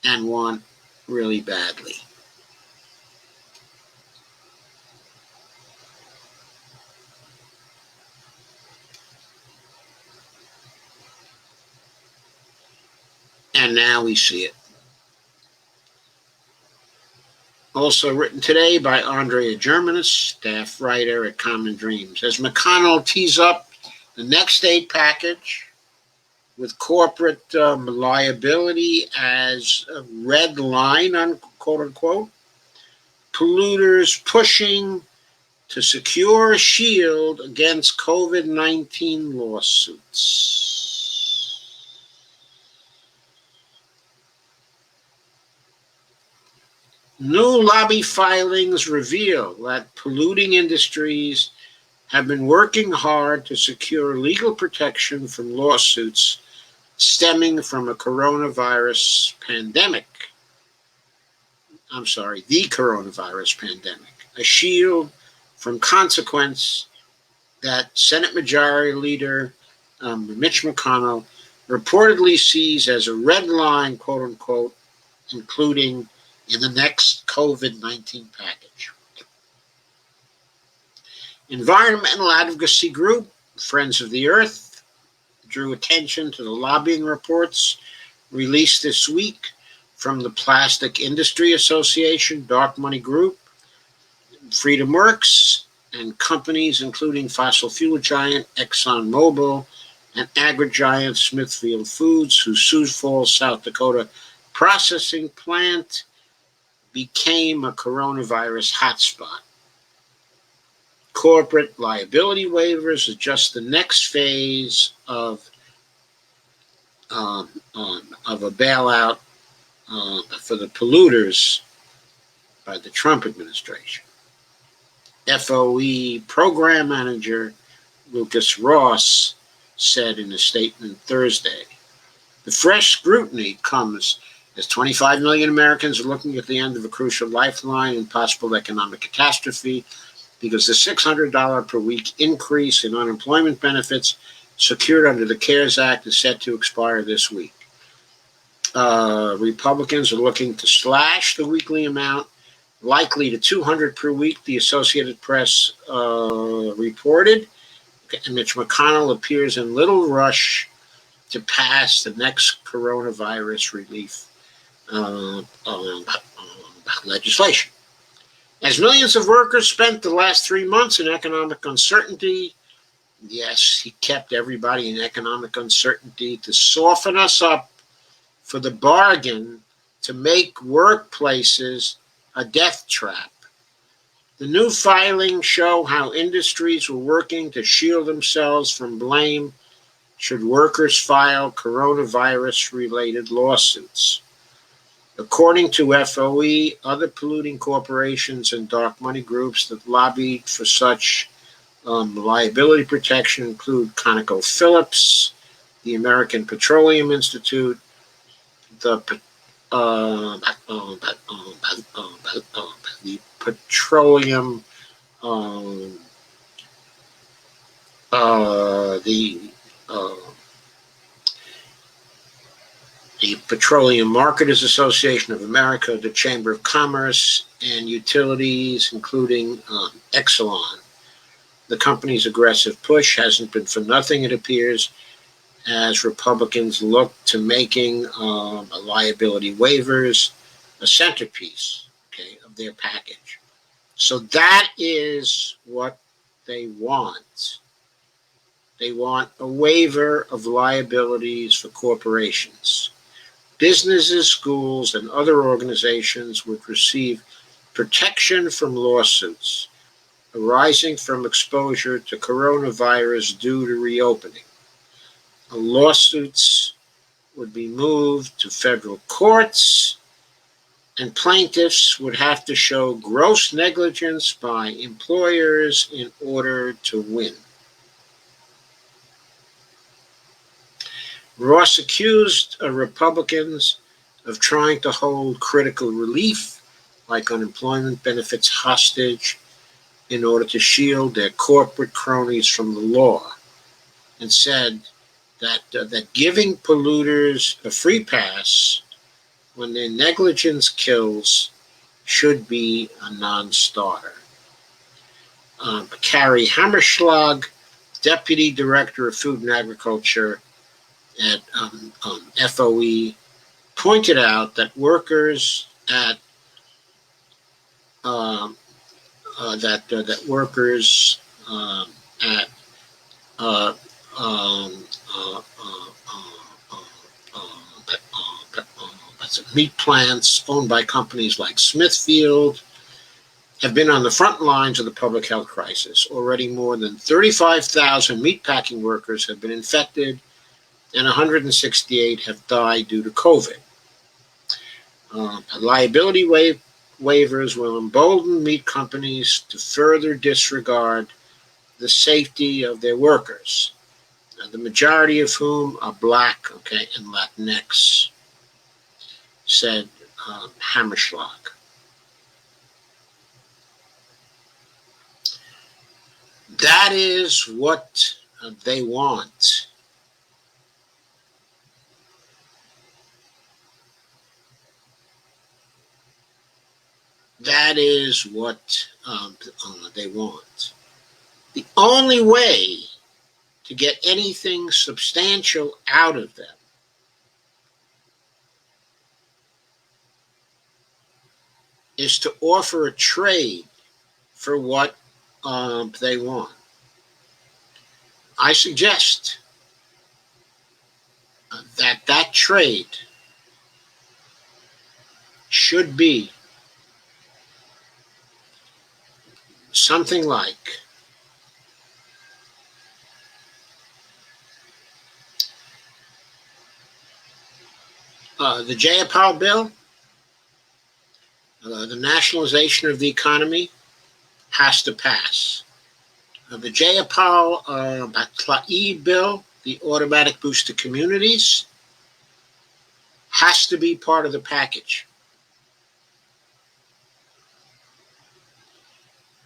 and want really badly? And now we see it. Also written today by Andrea Germanis, staff writer at Common Dreams. As McConnell tees up the next aid package with corporate liability as a red line, quote unquote, polluters pushing to secure a shield against COVID-19 lawsuits. New lobby filings reveal that polluting industries have been working hard to secure legal protection from lawsuits stemming from a coronavirus pandemic. The coronavirus pandemic, a shield from consequence that Senate Majority Leader Mitch McConnell reportedly sees as a red line, quote unquote, including in the next COVID-19 package. Environmental advocacy group Friends of the Earth drew attention to the lobbying reports released this week from the Plastic Industry Association, Dark Money Group, Freedom Works, and companies including fossil fuel giant ExxonMobil and agri-giant Smithfield Foods, whose Sioux Falls, South Dakota processing plant became a coronavirus hotspot. Corporate liability waivers are just the next phase of a bailout for the polluters by the Trump administration. FOE program manager Lucas Ross said in a statement Thursday, the fresh scrutiny comes as 25 million Americans are looking at the end of a crucial lifeline and possible economic catastrophe because the $600 per week increase in unemployment benefits secured under the CARES Act is set to expire this week. Republicans are looking to slash the weekly amount, likely to $200 per week, the Associated Press reported. And Mitch McConnell appears in little rush to pass the next coronavirus relief legislation. As millions of workers spent the last 3 months in economic uncertainty, yes, he kept everybody in economic uncertainty to soften us up for the bargain to make workplaces a death trap. The new filings show how industries were working to shield themselves from blame should workers file coronavirus-related lawsuits. According to FOE, other polluting corporations and dark money groups that lobbied for such liability protection include ConocoPhillips, the American Petroleum Institute, the Petroleum, the Petroleum Marketers Association of America, the Chamber of Commerce, and utilities, including Exelon. The company's aggressive push hasn't been for nothing, it appears, as Republicans look to making liability waivers a centerpiece, of their package. So that is what they want. They want a waiver of liabilities for corporations. Businesses, schools, and other organizations would receive protection from lawsuits arising from exposure to coronavirus due to reopening. Lawsuits would be moved to federal courts, and plaintiffs would have to show gross negligence by employers in order to win. Ross accused Republicans of trying to hold critical relief, like unemployment benefits, hostage in order to shield their corporate cronies from the law, and said that giving polluters a free pass when their negligence kills should be a non-starter. Carrie Hammerschlag, Deputy Director of Food and Agriculture at FOE, pointed out that workers at that workers at uh, um, uh, uh, uh, meat plants owned by companies like Smithfield have been on the front lines of the public health crisis. Already more than 35,000 meatpacking workers have been infected, and 168 have died due to COVID. Liability waivers will embolden meat companies to further disregard the safety of their workers, the majority of whom are Black, and Latinx, said Hammerschlag. That is what they want. That is what they want. The only way to get anything substantial out of them is to offer a trade for what they want. I suggest that trade should be something like the Jayapal bill, the nationalization of the economy, has to pass. The Jayapal-Tlaib bill, the automatic boost to communities, has to be part of the package.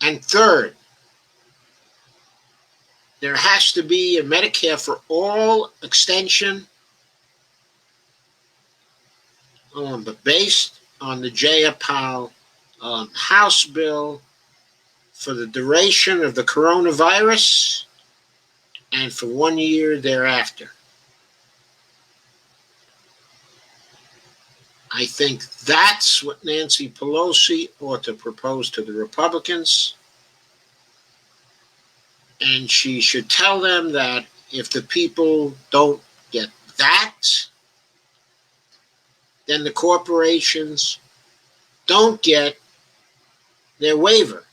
And third, there has to be a Medicare for all extension, but based on the Jayapal House bill for the duration of the coronavirus and for 1 year thereafter. I think that's what Nancy Pelosi ought to propose to the Republicans. And she should tell them that if the people don't get that, then the corporations don't get their waiver.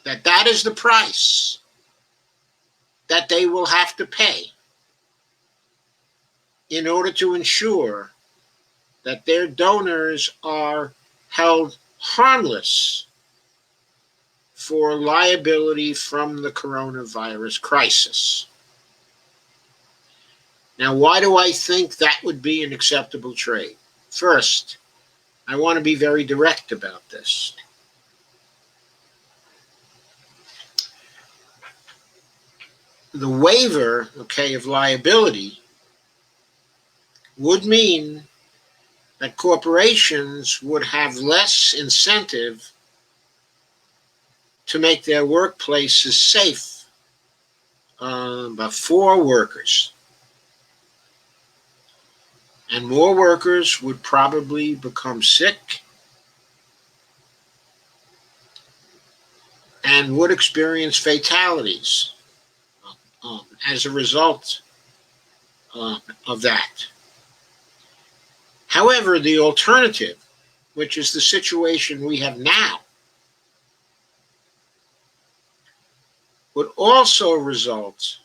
That is the price that they will have to pay in order to ensure that their donors are held harmless for liability from the coronavirus crisis. Now, why do I think that would be an acceptable trade? First, I want to be very direct about this. The waiver, of liability would mean that corporations would have less incentive to make their workplaces safe for workers. And more workers would probably become sick and would experience fatalities as a result of that. However, the alternative, which is the situation we have now, would also result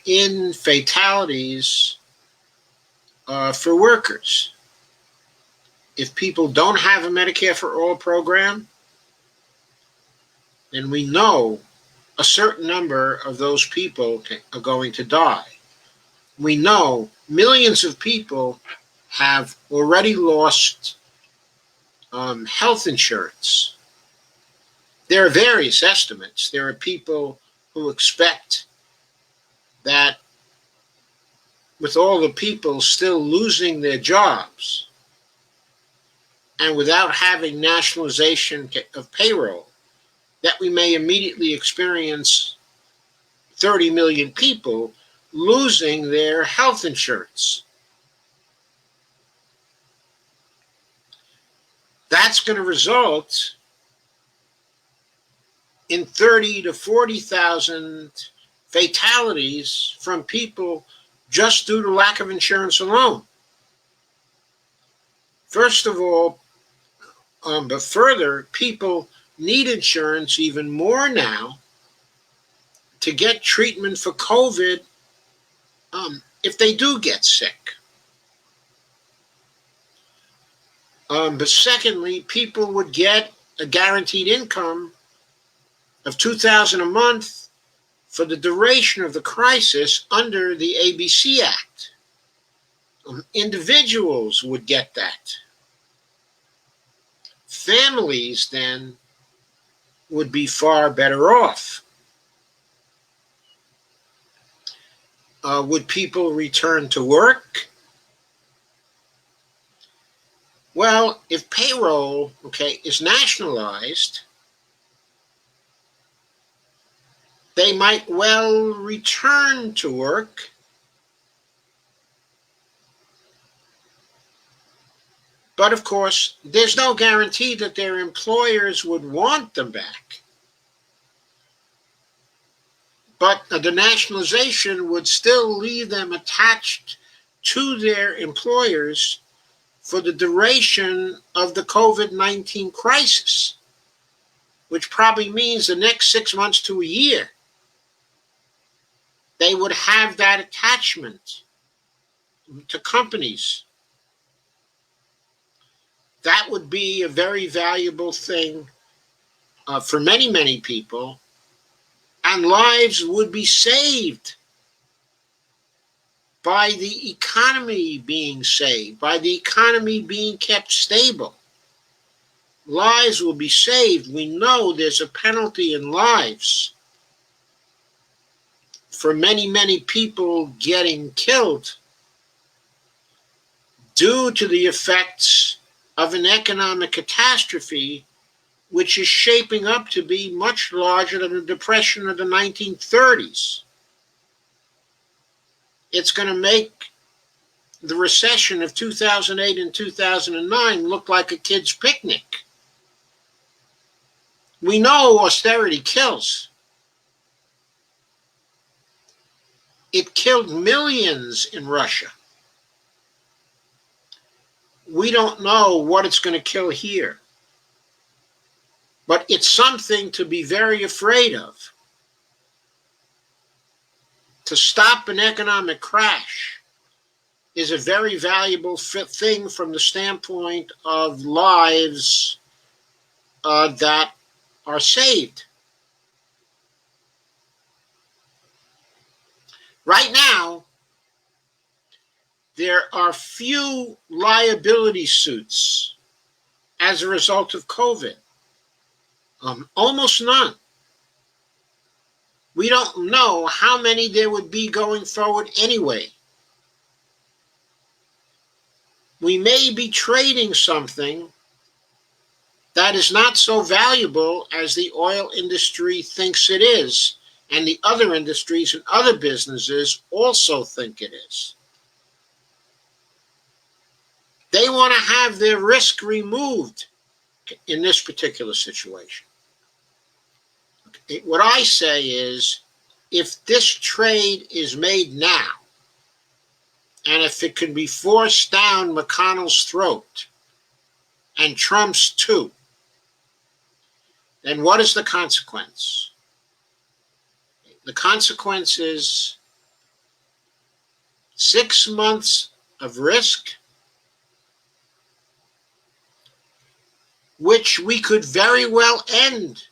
in fatalities for workers. If people don't have a Medicare for All program, then we know a certain number of those people are going to die. we know millions of people have already lost health insurance. There are various estimates. There are people who expect that with all the people still losing their jobs and without having nationalization of payroll, that we may immediately experience 30 million people losing their health insurance. That's going to result in 30 to 40,000 fatalities from people just due to lack of insurance alone. First of all, but further, people need insurance even more now to get treatment for COVID if they do get sick. But secondly, people would get a guaranteed income of $2,000 a month for the duration of the crisis under the ABC Act. Individuals would get that. Families then would be far better off. Would people return to work? Well, if payroll, is nationalized, they might well return to work. But of course, there's no guarantee that their employers would want them back. But the nationalization would still leave them attached to their employers for the duration of the COVID-19 crisis, which probably means the next 6 months to a year. They would have that attachment to companies. That would be a very valuable thing for many, many people, and lives would be saved by the economy being saved, by the economy being kept stable. Lives will be saved. We know there's a penalty in lives for many, many people getting killed due to the effects of an economic catastrophe which is shaping up to be much larger than the Depression of the 1930s. It's going to make the recession of 2008 and 2009 look like a kid's picnic. We know austerity kills. It killed millions in Russia. We don't know what it's going to kill here. But it's something to be very afraid of. To stop an economic crash is a very valuable thing from the standpoint of lives that are saved. Right now, there are few liability suits as a result of COVID. Almost none. We don't know how many there would be going forward anyway. We may be trading something that is not so valuable as the oil industry thinks it is, and the other industries and other businesses also think it is. They want to have their risk removed in this particular situation. What I say is, if this trade is made now, and if it can be forced down McConnell's throat, and Trump's too, then what is the consequence? The consequence is 6 months of risk, which we could very well end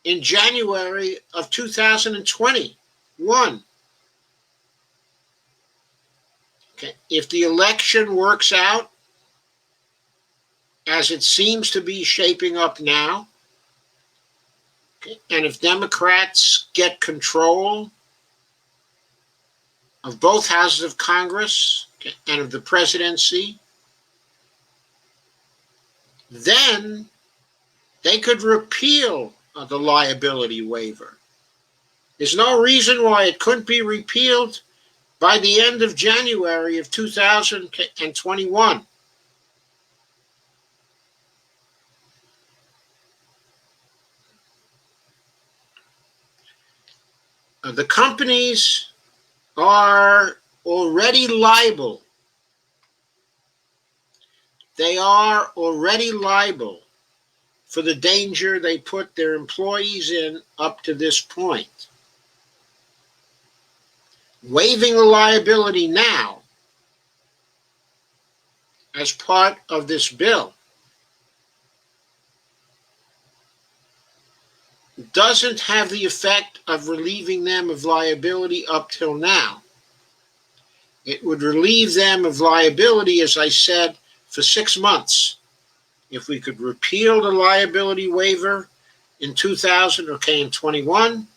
in January of 2021. Okay. If the election works out as it seems to be shaping up now, okay, and if Democrats get control of both houses of Congress, okay, and of the presidency, then they could repeal the liability waiver. There's no reason why it couldn't be repealed by the end of January of 2021. The companies are already liable. They are already liable for the danger they put their employees in up to this point. Waiving the liability now as part of this bill doesn't have the effect of relieving them of liability up till now. It would relieve them of liability, as I said, for 6 months. If we could repeal the liability waiver in 2021,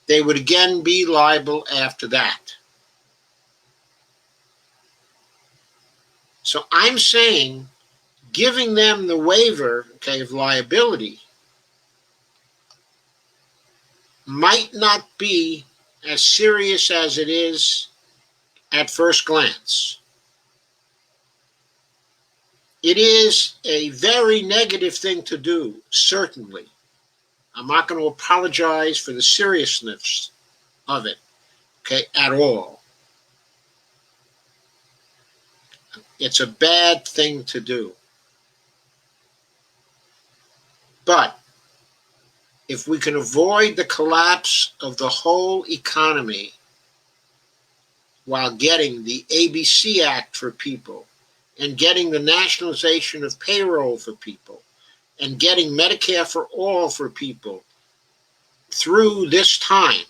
they would again be liable after that. So I'm saying giving them the waiver, okay, of liability might not be as serious as it is at first glance. It is a very negative thing to do, certainly. I'm not going to apologize for the seriousness of it, okay, at all. It's a bad thing to do. But if we can avoid the collapse of the whole economy while getting the ABC Act for people and getting the nationalization of payroll for people and getting Medicare for all for people through this time,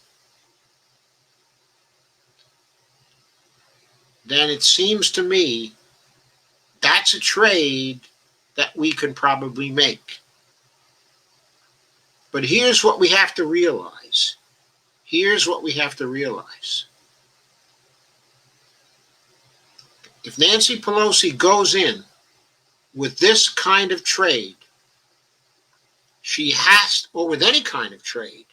then it seems to me that's a trade that we can probably make. But here's what we have to realize. Here's what we have to realize. If Nancy Pelosi goes in with this kind of trade, she has, or with any kind of trade,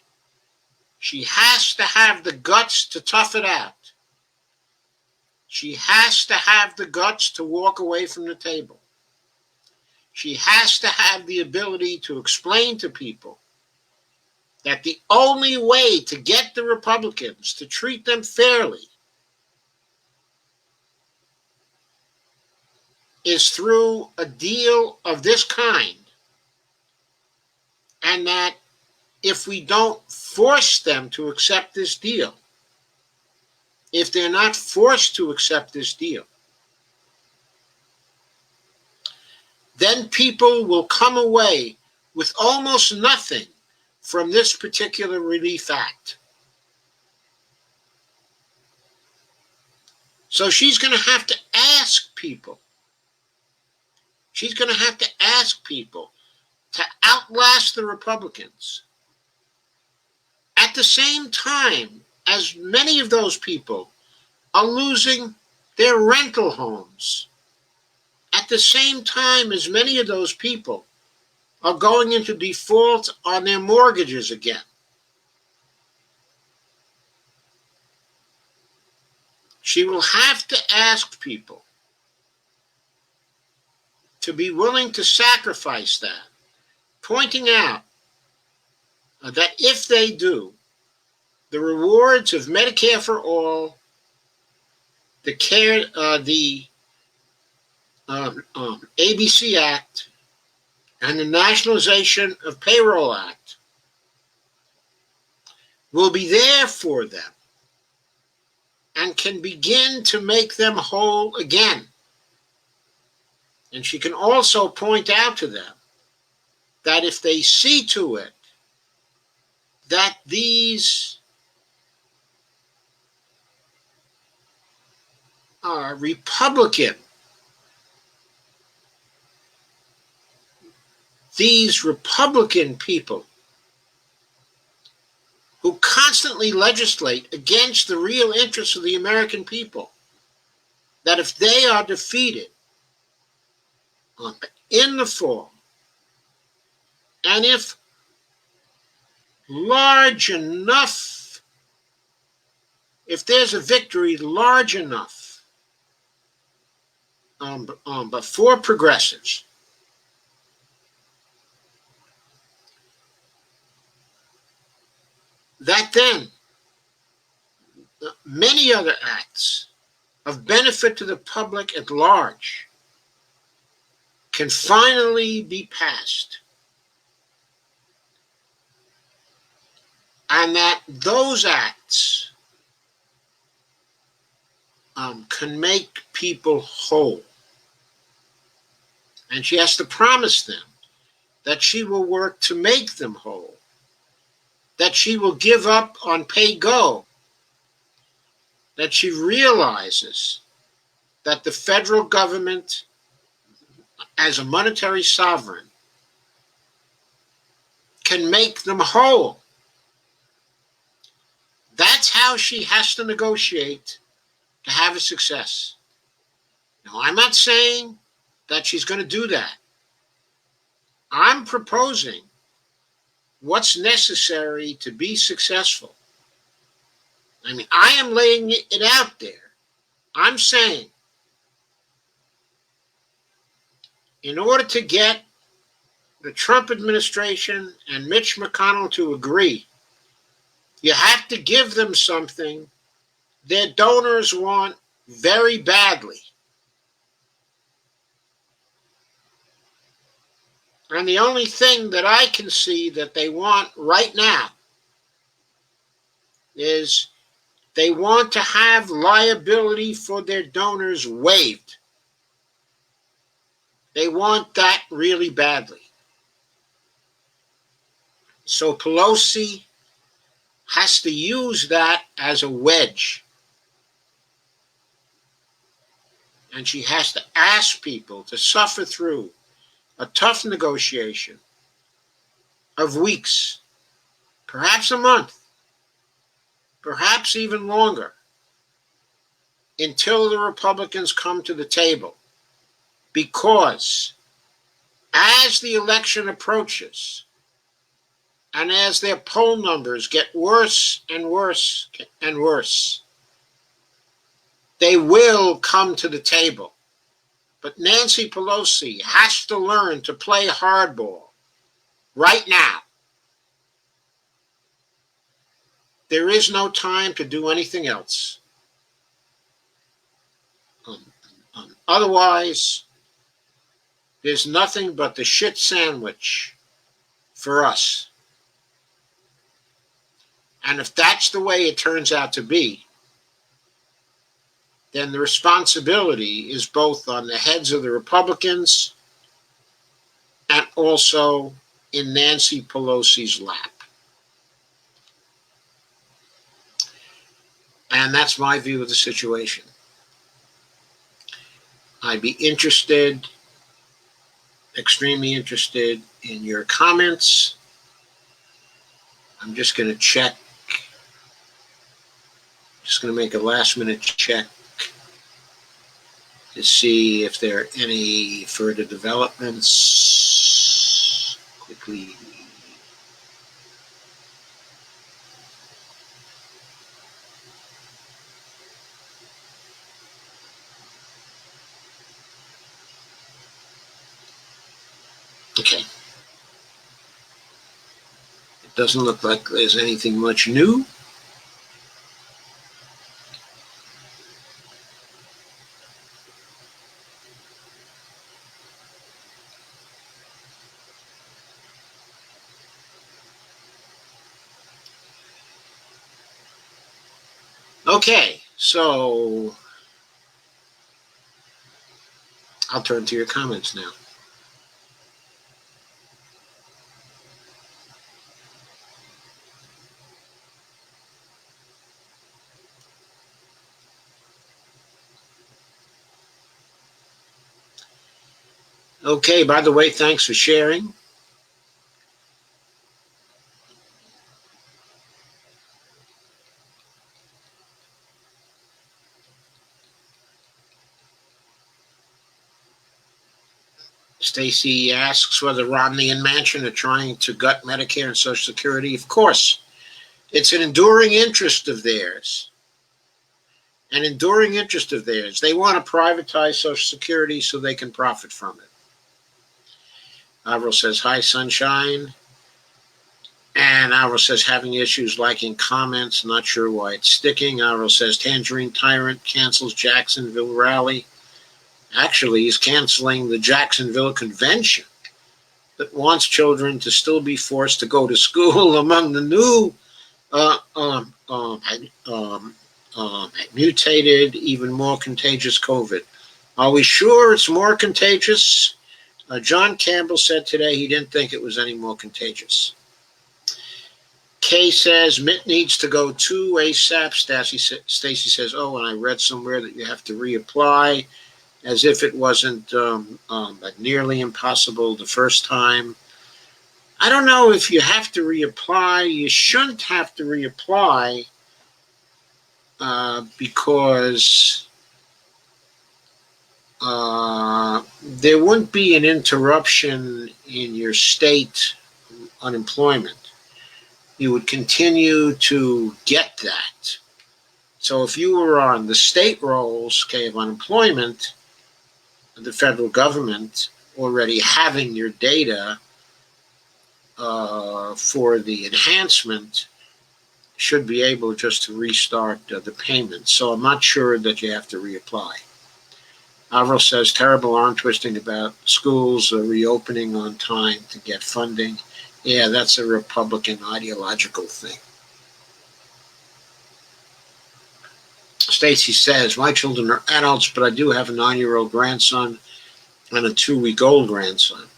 she has to have the guts to tough it out. She has to have the guts to walk away from the table. She has to have the ability to explain to people that the only way to get the Republicans to treat them fairly is through a deal of this kind, and that if we don't force them to accept this deal, if they're not forced to accept this deal, then people will come away with almost nothing from this particular Relief Act. So she's going to have to ask people. She's going to have to ask people to outlast the Republicans. At the same time, as many of those people are losing their rental homes, at the same time as many of those people are going into default on their mortgages again. She will have to ask people to be willing to sacrifice that, pointing out that if they do, the rewards of Medicare for all, the ABC Act, and the Nationalization of Payroll Act will be there for them and can begin to make them whole again. And she can also point out to them that if they see to it that these Republican. These Republican people who constantly legislate against the real interests of the American people, that if they are defeated in the fall, and if large enough, if there's a victory large enough, but for progressives, that then many other acts of benefit to the public at large can finally be passed, and that those acts can make people whole. And she has to promise them that she will work to make them whole, that she will give up on pay-go, that she realizes that the federal government, as a monetary sovereign, can make them whole. That's how she has to negotiate to have a success. Now, I'm not saying that she's going to do that. I'm proposing what's necessary to be successful. I mean, I am laying it out there. I'm saying, in order to get the Trump administration and Mitch McConnell to agree, you have to give them something their donors want very badly. And the only thing that I can see that they want right now is they want to have liability for their donors waived. They want that really badly. So Pelosi has to use that as a wedge. And she has to ask people to suffer through a tough negotiation of weeks, perhaps a month, perhaps even longer, until the Republicans come to the table. Because as the election approaches, and as their poll numbers get worse and worse and worse, they will come to the table. But Nancy Pelosi has to learn to play hardball right now. There is no time to do anything else. Otherwise, there's nothing but the shit sandwich for us. And if that's the way it turns out to be, then the responsibility is both on the heads of the Republicans and also in Nancy Pelosi's lap. And that's my view of the situation. I'd be interested, extremely interested in your comments. I'm just going to check, just going to make a last minute check to see if there are any further developments. Quickly. Okay. It doesn't look like there's anything much new. Okay, so I'll turn to your comments now. Okay, by the way, thanks for sharing. Stacy asks whether Romney and Manchin are trying to gut Medicare and Social Security. Of course, it's an enduring interest of theirs. An enduring interest of theirs. They want to privatize Social Security so they can profit from it. Avril says, hi, sunshine. And Avril says, having issues liking comments, not sure why it's sticking. Avril says, Tangerine Tyrant cancels Jacksonville rally. Actually, he's canceling the Jacksonville convention that wants children to still be forced to go to school among the new uh, um, um, mutated, even more contagious COVID. Are we sure it's more contagious? John Campbell said today he didn't think it was any more contagious. Kay says Mitt needs to go too ASAP. Stacy says, oh, and I read somewhere that you have to reapply, as if it wasn't nearly impossible the first time. I don't know if you have to reapply. You shouldn't have to reapply because there wouldn't be an interruption in your state unemployment. You would continue to get that. So if you were on the state rolls, okay, of unemployment, the federal government already having your data for the enhancement should be able just to restart the payment. So I'm not sure that you have to reapply. Avril says terrible arm twisting about schools reopening on time to get funding. Yeah, that's a Republican ideological thing. Stacy says, my children are adults, but I do have a 9-year-old grandson and a 2-week-old grandson.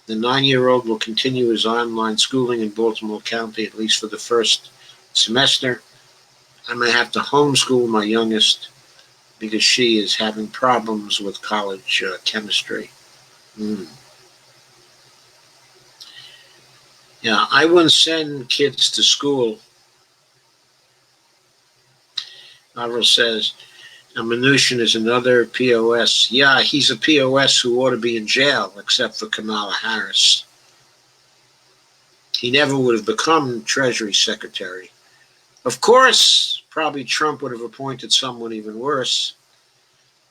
The 9-year-old will continue his online schooling in Baltimore County, at least for the first semester. I may have to homeschool my youngest because she is having problems with college chemistry. Yeah, I wouldn't send kids to school. Avril says, Mnuchin is another POS. Yeah, he's a POS who ought to be in jail, except for Kamala Harris. He never would have become Treasury Secretary. Of course, probably Trump would have appointed someone even worse.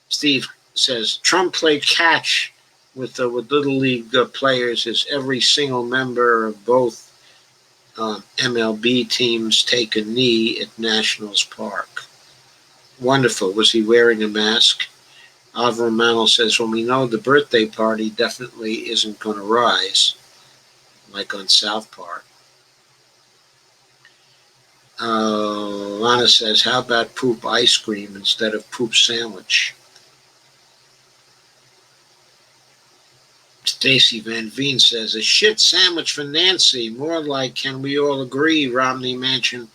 Steve says, Trump played catch with Little League players as every single member of both MLB teams take a knee at Nationals Park. Wonderful. Was he wearing a mask? Avril Mantle says, well, we know the birthday party definitely isn't going to rise, like on South Park. Lana says, how about poop ice cream instead of poop sandwich? Stacy Van Veen says, a shit sandwich for Nancy. More like, can we all agree Romney, Manchin,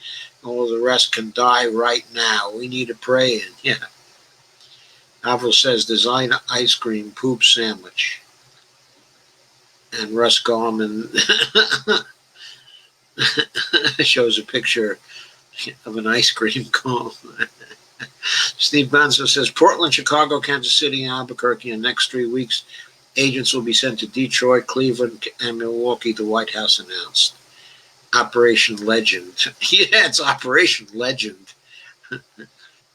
all the rest can die right now? We need a pray-in. Yeah. Avril says, design ice cream poop sandwich. And Russ Garman shows a picture of an ice cream cone. Steve Banzo says, Portland, Chicago, Kansas City, and Albuquerque in the next 3 weeks. Agents will be sent to Detroit, Cleveland, and Milwaukee, the White House announced. Operation Legend. Yeah, it's Operation Legend.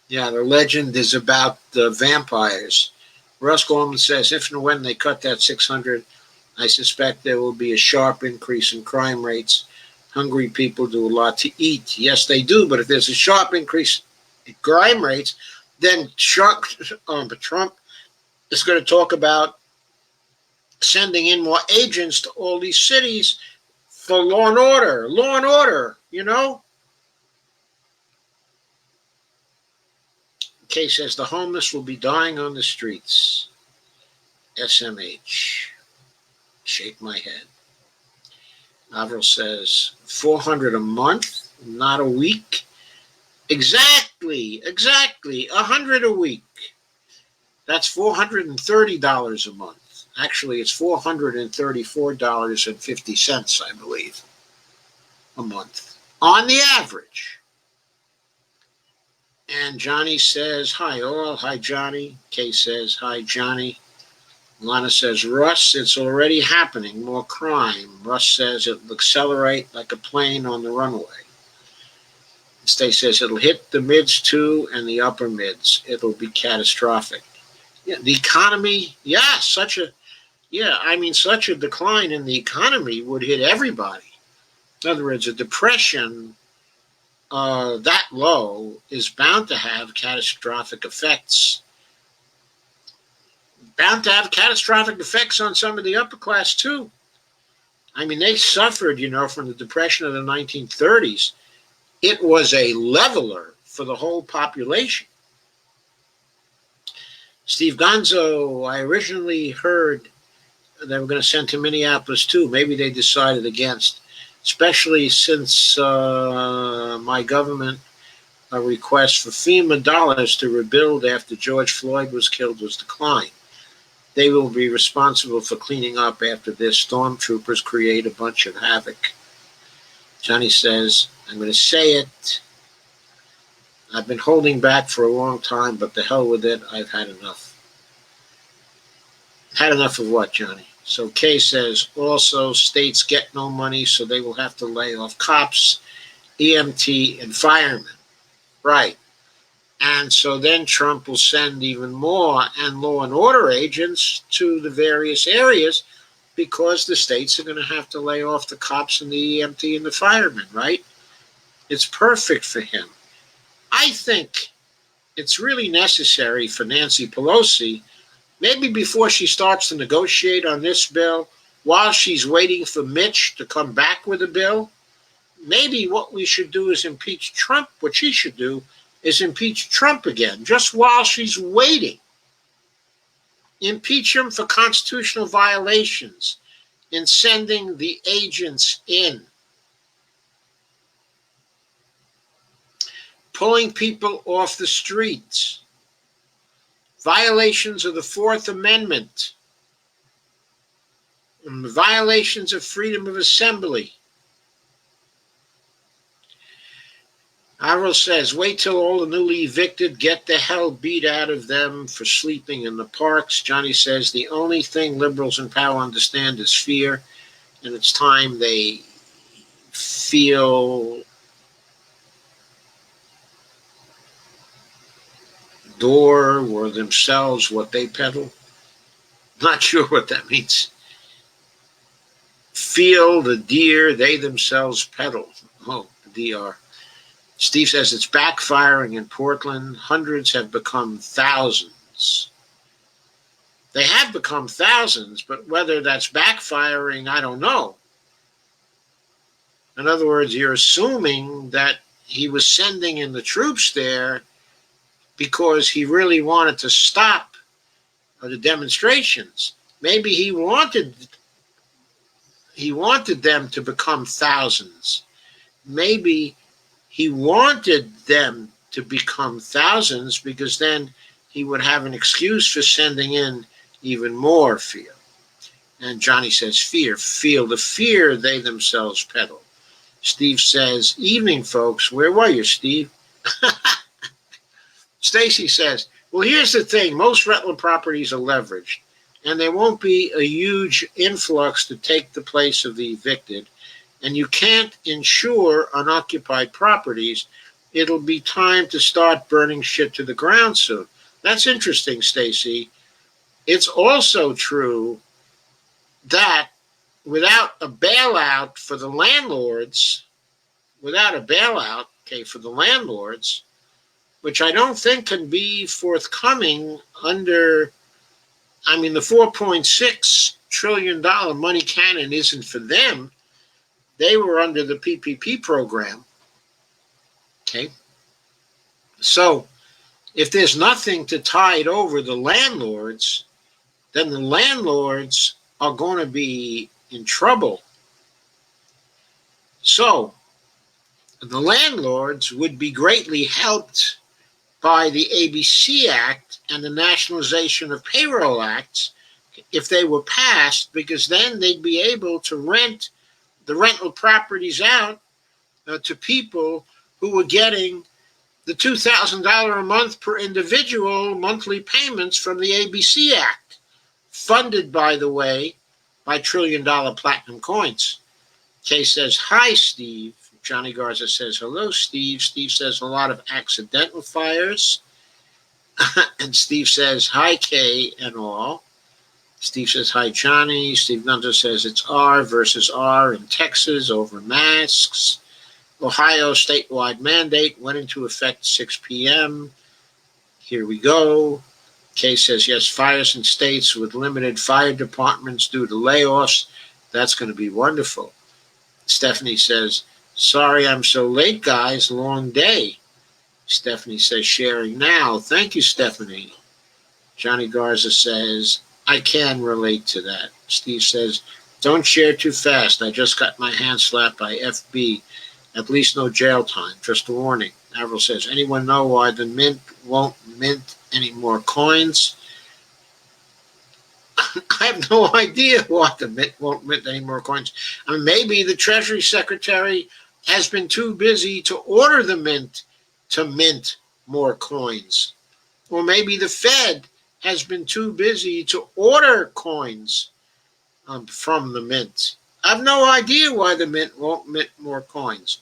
Yeah, the legend is about the vampires. Russ Gorman says, if and when they cut that 600, I suspect there will be a sharp increase in crime rates. Hungry people do a lot to eat. Yes, they do, but if there's a sharp increase in crime rates, then Trump is going to talk about sending in more agents to all these cities for law and order, you know? Kay says the homeless will be dying on the streets. SMH. Shake my head. Avril says 400 a month, not a week. Exactly. 100 a week. That's $430 a month. Actually, it's $434.50, I believe, a month on the average. And Johnny says, hi, all. Hi, Johnny. Kay says, hi, Johnny. Lana says, Russ, it's already happening. More crime. Russ says it'll accelerate like a plane on the runway. Stay says it'll hit the mids too and the upper mids. It'll be catastrophic. Yeah, the economy, such a decline in the economy would hit everybody. In other words, a depression that low is bound to have catastrophic effects. Bound to have catastrophic effects on some of the upper class too. I mean, they suffered, from the depression of the 1930s. It was a leveler for the whole population. Steve Gonzo, I originally heard they were going to send to Minneapolis too. Maybe they decided against, especially since my government request for FEMA dollars to rebuild after George Floyd was killed was declined. They will be responsible for cleaning up after their stormtroopers create a bunch of havoc. Johnny says, I'm going to say it. I've been holding back for a long time, but the hell with it. I've had enough. Had enough of what, Johnny? So Kay says, also, states get no money, so they will have to lay off cops, EMT, and firemen. Right. And so then Trump will send even more and law and order agents to the various areas because the states are going to have to lay off the cops and the EMT and the firemen, right? It's perfect for him. I think it's really necessary for Nancy Pelosi, maybe before she starts to negotiate on this bill, while she's waiting for Mitch to come back with a bill, maybe what we should do is impeach Trump. What she should do is impeach Trump again, just while she's waiting. Impeach him for constitutional violations in sending the agents in. Pulling people off the streets. Violations of the Fourth Amendment. And violations of freedom of assembly. Avril says, wait till all the newly evicted get the hell beat out of them for sleeping in the parks. Johnny says, the only thing liberals in power understand is fear, and it's time they feel door or themselves what they peddle. Not sure what that means. Feel the deer they themselves peddle. Oh, the DR. Steve says it's backfiring in Portland. Hundreds have become thousands. They have become thousands, but whether that's backfiring, I don't know. In other words, you're assuming that he was sending in the troops there because he really wanted to stop the demonstrations. Maybe he wanted them to become thousands. Maybe he wanted them to become thousands because then he would have an excuse for sending in even more fear. And Johnny says, fear. Feel the fear they themselves peddle. Steve says, evening, folks. Where were you, Steve? Stacy says, well, here's the thing. Most rental properties are leveraged, and there won't be a huge influx to take the place of the evicted. And you can't insure unoccupied properties. It'll be time to start burning shit to the ground soon. That's interesting, Stacy. It's also true that without a bailout for the landlords, which I don't think can be forthcoming under, the $4.6 trillion money cannon isn't for them. They were under the PPP program. Okay. So if there's nothing to tide over the landlords, then the landlords are going to be in trouble. So the landlords would be greatly helped by the ABC Act and the Nationalization of Payroll Acts. if they were passed, because then they'd be able to rent the rental properties out to people who were getting the $2,000 a month per individual monthly payments from the ABC Act, funded, by the way, by $1 trillion platinum coins. Kay says, hi, Steve. Johnny Garza says, hello, Steve. Steve says, a lot of accidental fires. And Steve says, hi, Kay and all. Steve says, hi, Johnny. Steve Gunter says, it's R versus R in Texas over masks. Ohio statewide mandate went into effect 6 p.m. Here we go. Kay says, yes, fires in states with limited fire departments due to layoffs. That's going to be wonderful. Stephanie says, sorry I'm so late, guys. Long day. Stephanie says, sharing now. Thank you, Stephanie. Johnny Garza says, I can relate to that. Steve says, don't share too fast. I just got my hand slapped by FB. At least no jail time. Just a warning. Avril says, anyone know why the mint won't mint any more coins? I have no idea why the mint won't mint any more coins. I mean, maybe the Treasury Secretary has been too busy to order the mint to mint more coins. Or maybe the Fed has been too busy to order coins from the mint. I have no idea why the mint won't mint more coins.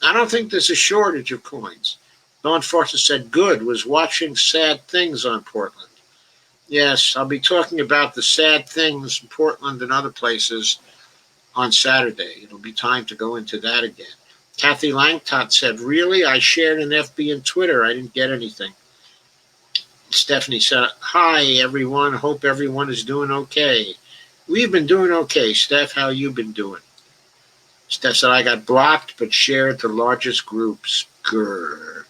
I don't think there's a shortage of coins. Dawn Forster said, good, was watching sad things on Portland. Yes, I'll be talking about the sad things in Portland and other places on Saturday. It'll be time to go into that again. Kathy Langtot said, really? I shared an FB and Twitter. I didn't get anything. Stephanie said, hi, everyone. Hope everyone is doing okay. We've been doing okay. Steph, how you been doing? Steph said, I got blocked but shared the largest groups. Grr.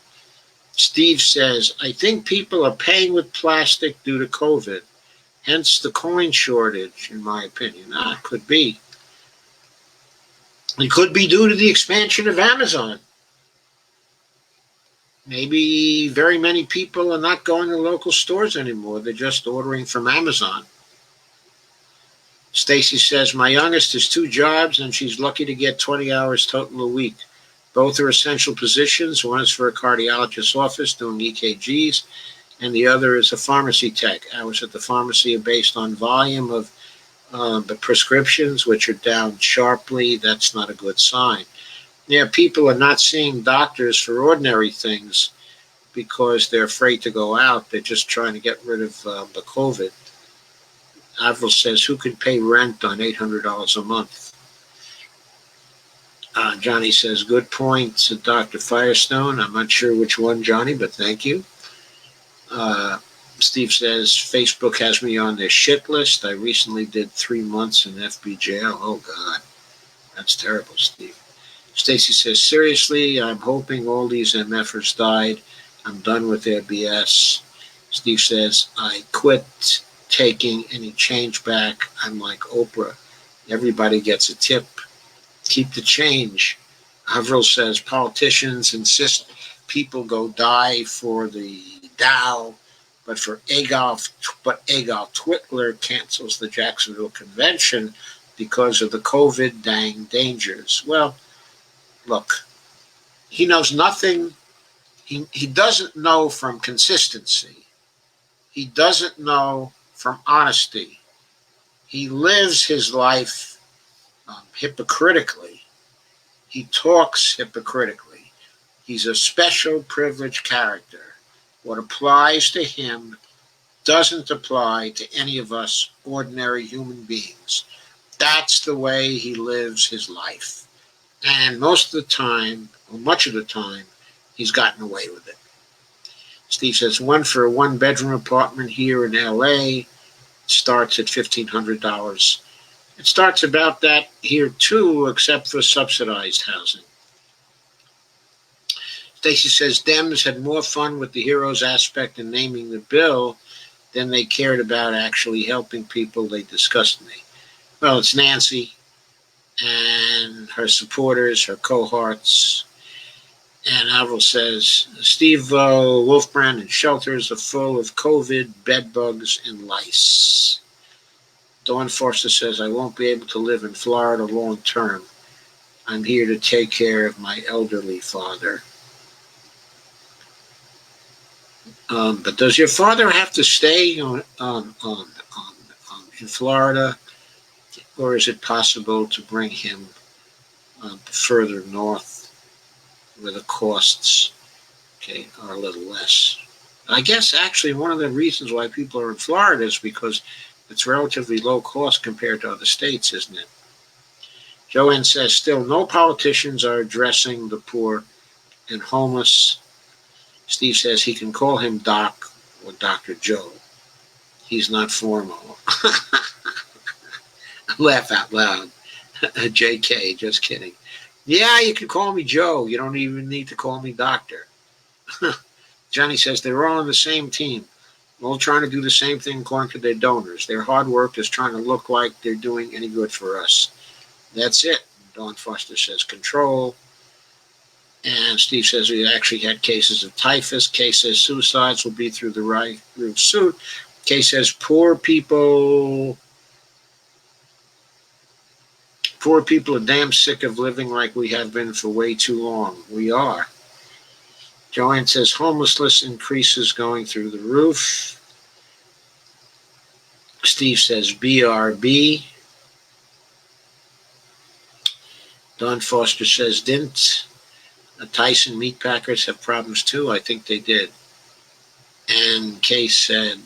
Steve says, I think people are paying with plastic due to COVID, hence the coin shortage, in my opinion. It could be. It could be due to the expansion of Amazon. Maybe very many people are not going to local stores anymore. They're just ordering from Amazon. Stacy says, my youngest has 2 jobs and she's lucky to get 20 hours total a week. Both are essential positions. One is for a cardiologist's office doing EKGs, and the other is a pharmacy tech. Hours at the pharmacy are based on volume of the prescriptions, which are down sharply. That's not a good sign. Yeah, people are not seeing doctors for ordinary things because they're afraid to go out. They're just trying to get rid of the COVID. Avril says, who can pay rent on $800 a month? Johnny says, good point, Dr. Firestone. I'm not sure which one, Johnny, but thank you. Steve says, Facebook has me on their shit list. I recently did 3 months in FB jail. Oh, God. That's terrible, Steve. Stacy says, seriously, I'm hoping all these MFers died. I'm done with their BS. Steve says, I quit taking any change back. I'm like Oprah. Everybody gets a tip. Keep the change. Avril says, politicians insist people go die for the Dow, but Adolf Hitler cancels the Jacksonville Convention because of the COVID dang dangers. Well, look, he knows nothing. He doesn't know from consistency. He doesn't know from honesty. He lives his life hypocritically. He talks hypocritically. He's a special privileged character. What applies to him doesn't apply to any of us ordinary human beings. That's the way he lives his life. And most of the time, or much of the time, he's gotten away with it. Steve says, one for a 1-bedroom apartment here in LA starts at $1,500. It starts about that here too, except for subsidized housing. Stacy says Dems had more fun with the heroes aspect and naming the bill than they cared about actually helping people. They disgust me. Well, it's Nancy and her supporters, her cohorts. And Avril says, Steve Wolfbrand and shelters are full of COVID, bed bugs, and lice. Dawn Forster says, I won't be able to live in Florida long term. I'm here to take care of my elderly father. But does your father have to stay in Florida, or is it possible to bring him further north where the costs are a little less? I guess actually one of the reasons why people are in Florida is because it's relatively low cost compared to other states, isn't it? Joanne says, still, no politicians are addressing the poor and homeless. Steve says he can call him Doc or Dr. Joe. He's not formal. Laugh out loud. JK, just kidding. Yeah, you can call me Joe. You don't even need to call me Doctor. Johnny says they're all on the same team, all trying to do the same thing according to their donors. Their hard work is trying to look like they're doing any good for us. That's it. Dawn Foster says control. And Steve says we actually had cases of typhus. Kay says suicides will be through the right roof suit. Kay says poor people are damn sick of living like we have been for way too long. We are. Joanne says homelessness increases going through the roof. Steve says BRB. Don Foster says didn't Tyson meat packers have problems too? I think they did. And Kay said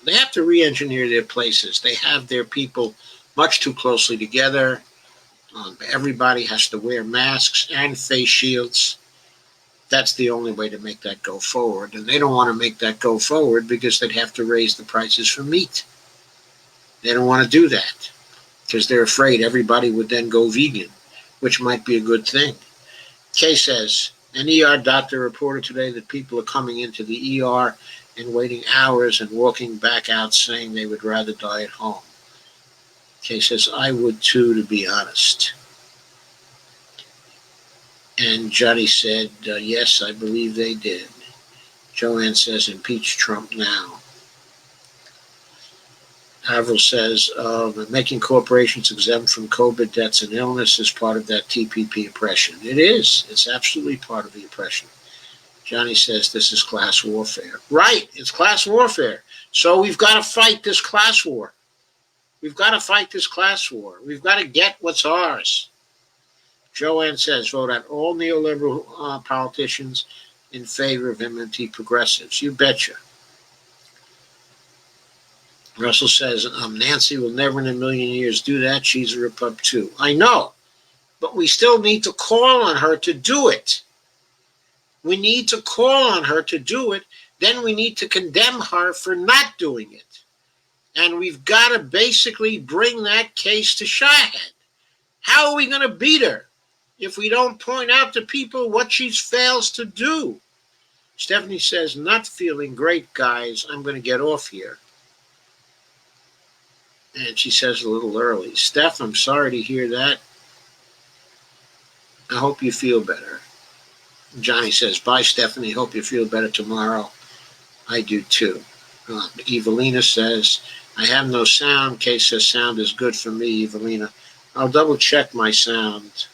they have to re-engineer their places. They have their people much too closely together. Everybody has to wear masks and face shields. That's the only way to make that go forward. And they don't want to make that go forward because they'd have to raise the prices for meat. They don't want to do that because they're afraid everybody would then go vegan, which might be a good thing. Kay says, an ER doctor reported today that people are coming into the ER and waiting hours and walking back out saying they would rather die at home. Kay says, I would too, to be honest. And Johnny said, yes, I believe they did. Joanne says, impeach Trump now. Avril says, making corporations exempt from COVID debts and illness is part of that TPP oppression. It is. It's absolutely part of the oppression. Johnny says this is class warfare. Right, it's class warfare. So we've got to fight this class war. We've got to fight this class war. We've got to get what's ours. Joanne says, vote out all neoliberal politicians in favor of MMT progressives. You betcha. Russell says, Nancy will never in a million years do that. She's a Repub too. I know, but we still need to call on her to do it. We need to call on her to do it. Then we need to condemn her for not doing it. And we've got to basically bring that case to Shaheed. How are we going to beat her if we don't point out to people what she fails to do? Stephanie says, not feeling great, guys. I'm going to get off here. And she says a little early, Steph, I'm sorry to hear that. I hope you feel better. Johnny says, bye, Stephanie. Hope you feel better tomorrow. I do too. Evelina says, I have no sound. Kay says, sound is good for me, Evelina. I'll double check my sound.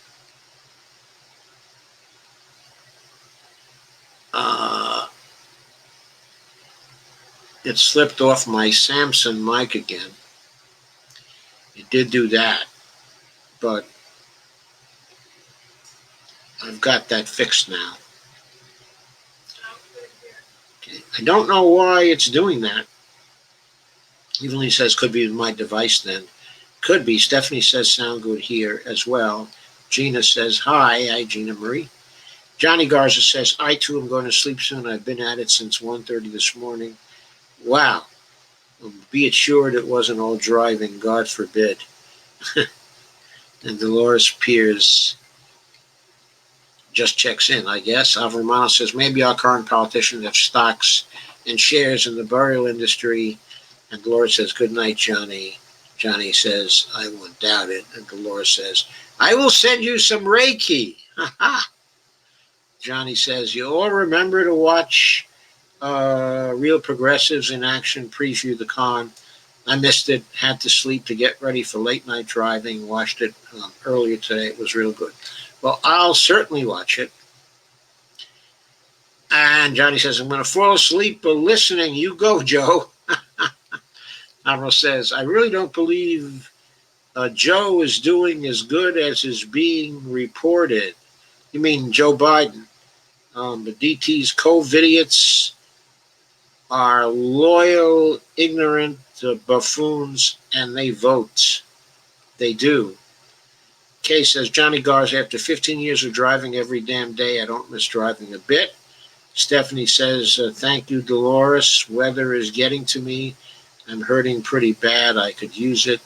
It slipped off my Samsung mic again. It did do that, but I've got that fixed now. Okay. I don't know why it's doing that. Evelyn says could be my device then. Could be. Stephanie says sound good here as well. Gina says hi. Hi, Gina Marie. Johnny Garza says, I too am going to sleep soon. I've been at it since 1:30 this morning. Wow. Be assured it wasn't all driving, God forbid. And Dolores Pierce just checks in, I guess. Alvarmano says, maybe our current politicians have stocks and shares in the burial industry. And Dolores says, good night, Johnny. Johnny says, I won't doubt it. And Dolores says, I will send you some Reiki. Ha ha. Johnny says, you all remember to watch Real Progressives in Action preview the con. I missed it, had to sleep to get ready for late night driving. Watched it earlier today. It was real good. Well, I'll certainly watch it. And Johnny says, I'm going to fall asleep listening. You go, Joe. Averill says, I really don't believe Joe is doing as good as is being reported. You mean Joe Biden? The DT's co-idiots are loyal, ignorant buffoons, and they vote. They do. Kay says, Johnny Gars, after 15 years of driving every damn day, I don't miss driving a bit. Stephanie says, thank you, Dolores. Weather is getting to me. I'm hurting pretty bad. I could use it.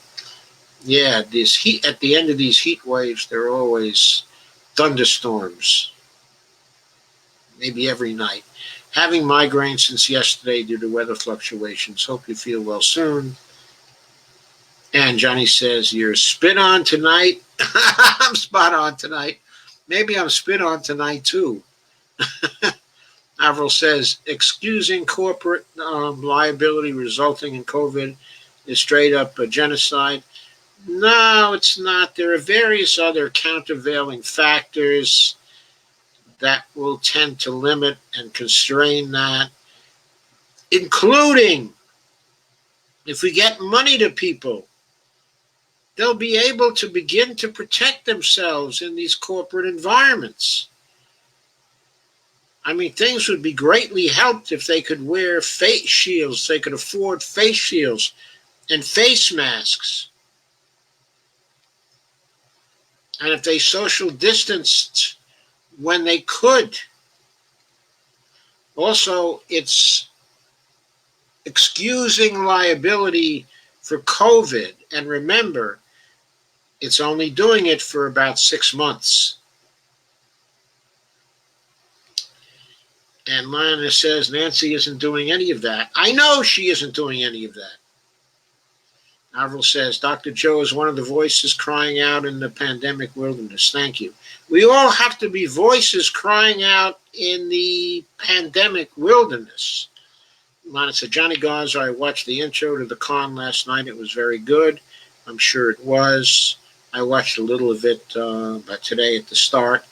Yeah, this heat at the end of these heat waves, there are always thunderstorms, maybe every night. Having migraines since yesterday due to weather fluctuations. Hope you feel well soon. And Johnny says, you're spit on tonight. I'm spot on tonight. Maybe I'm spit on tonight too. Averill says, excusing corporate liability resulting in COVID is straight up a genocide. No, it's not. There are various other countervailing factors that will tend to limit and constrain that, including if we get money to people, they'll be able to begin to protect themselves in these corporate environments. I mean, things would be greatly helped if they could wear face shields, they could afford face shields and face masks. And if they social distanced when they could. Also, it's excusing liability for COVID. And remember, it's only doing it for about 6 months. And Lana says Nancy isn't doing any of that. I know she isn't doing any of that. Averill says, Dr. Joe is one of the voices crying out in the pandemic wilderness. Thank you. We all have to be voices crying out in the pandemic wilderness. Lana said, Johnny Garza, I watched the intro to the con last night. It was very good. I'm sure it was. I watched a little of it but today at the start.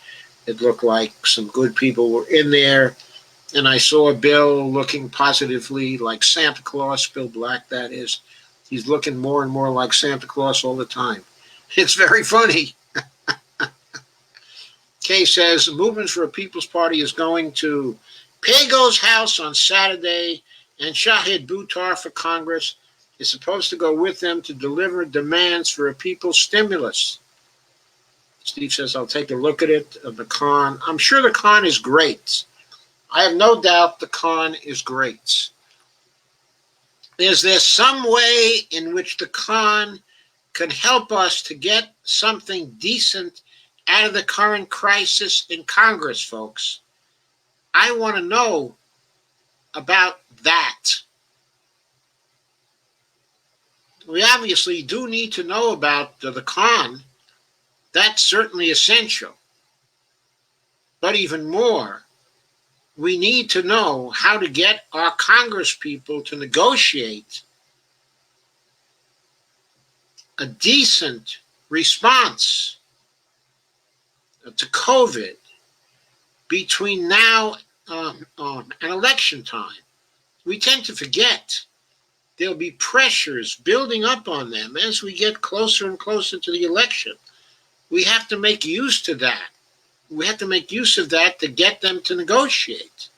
It looked like some good people were in there. And I saw Bill looking positively like Santa Claus, Bill Black, that is. He's looking more and more like Santa Claus all the time. It's very funny. Kay says, the Movement for a People's Party is going to Pago's house on Saturday, and Shahid Buttar for Congress is supposed to go with them to deliver demands for a people's stimulus. Steve says, I'll take a look at it, the con. I'm sure the con is great. I have no doubt the con is great. Is there some way in which the con can help us to get something decent out of the current crisis in Congress, folks? I want to know about that. We obviously do need to know about the con. That's certainly essential. But even more, we need to know how to get our Congress people to negotiate a decent response to COVID between now and election time. We tend to forget. There'll be pressures building up on them as we get closer and closer to the election. We have to make use of that. We have to make use of that to get them to negotiate.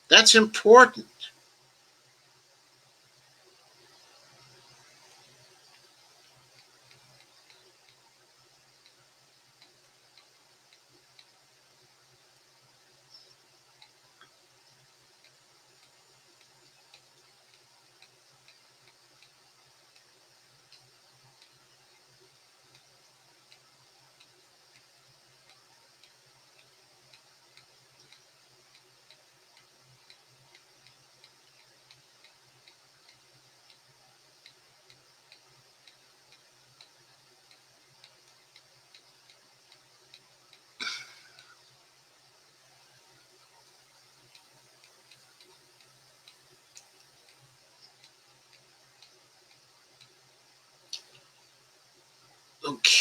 That's important.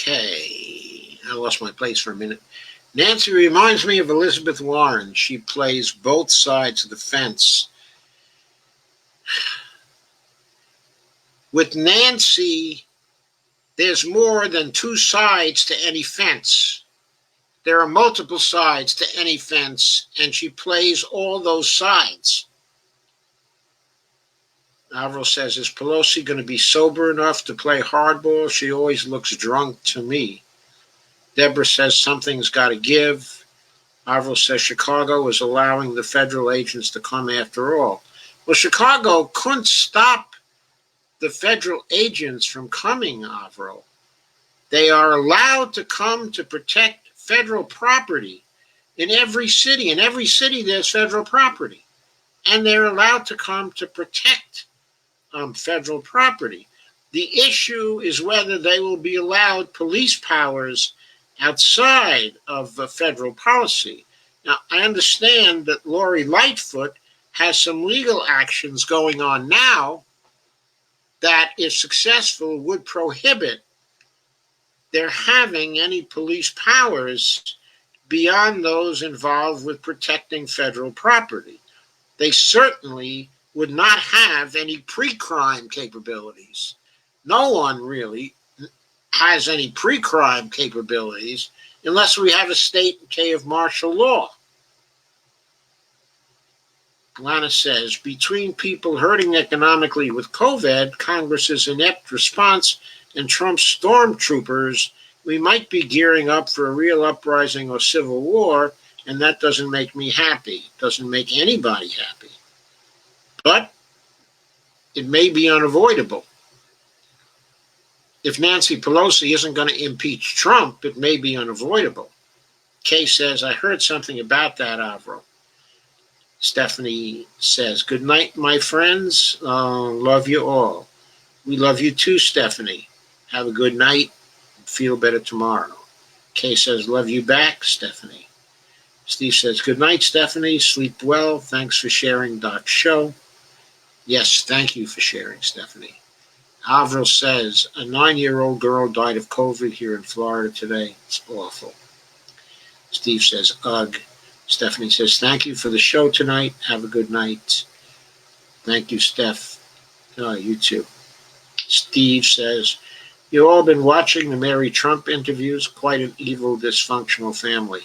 Okay. I lost my place for a minute. Nancy reminds me of Elizabeth Warren. She plays both sides of the fence. With Nancy, there's more than two sides to any fence. There are multiple sides to any fence, and she plays all those sides. Avril says, is Pelosi going to be sober enough to play hardball? She always looks drunk to me. Deborah says something's got to give. Avril says Chicago is allowing the federal agents to come after all. Well, Chicago couldn't stop the federal agents from coming, Avril. They are allowed to come to protect federal property in every city. In every city, there's federal property. And they're allowed to come to protect federal property. The issue is whether they will be allowed police powers outside of federal policy. Now, I understand that Lori Lightfoot has some legal actions going on now that, if successful, would prohibit their having any police powers beyond those involved with protecting federal property. They certainly would not have any pre-crime capabilities. No one really has any pre-crime capabilities unless we have a state of martial law. Lana says, between people hurting economically with COVID, Congress's inept response, and Trump's stormtroopers, we might be gearing up for a real uprising or civil war, and that doesn't make me happy. Doesn't make anybody happy. But it may be unavoidable. If Nancy Pelosi isn't going to impeach Trump, it may be unavoidable. Kay says, I heard something about that, Avril. Stephanie says, good night, my friends. Love you all. We love you too, Stephanie. Have a good night. Feel better tomorrow. Kay says, love you back, Stephanie. Steve says, good night, Stephanie. Sleep well. Thanks for sharing Doc's show. Yes, thank you for sharing, Stephanie. Avril says, a 9-year-old girl died of COVID here in Florida today. It's awful. Steve says, ugh. Stephanie says, thank you for the show tonight. Have a good night. Thank you, Steph. You too. Steve says, you've all been watching the Mary Trump interviews. Quite an evil, dysfunctional family.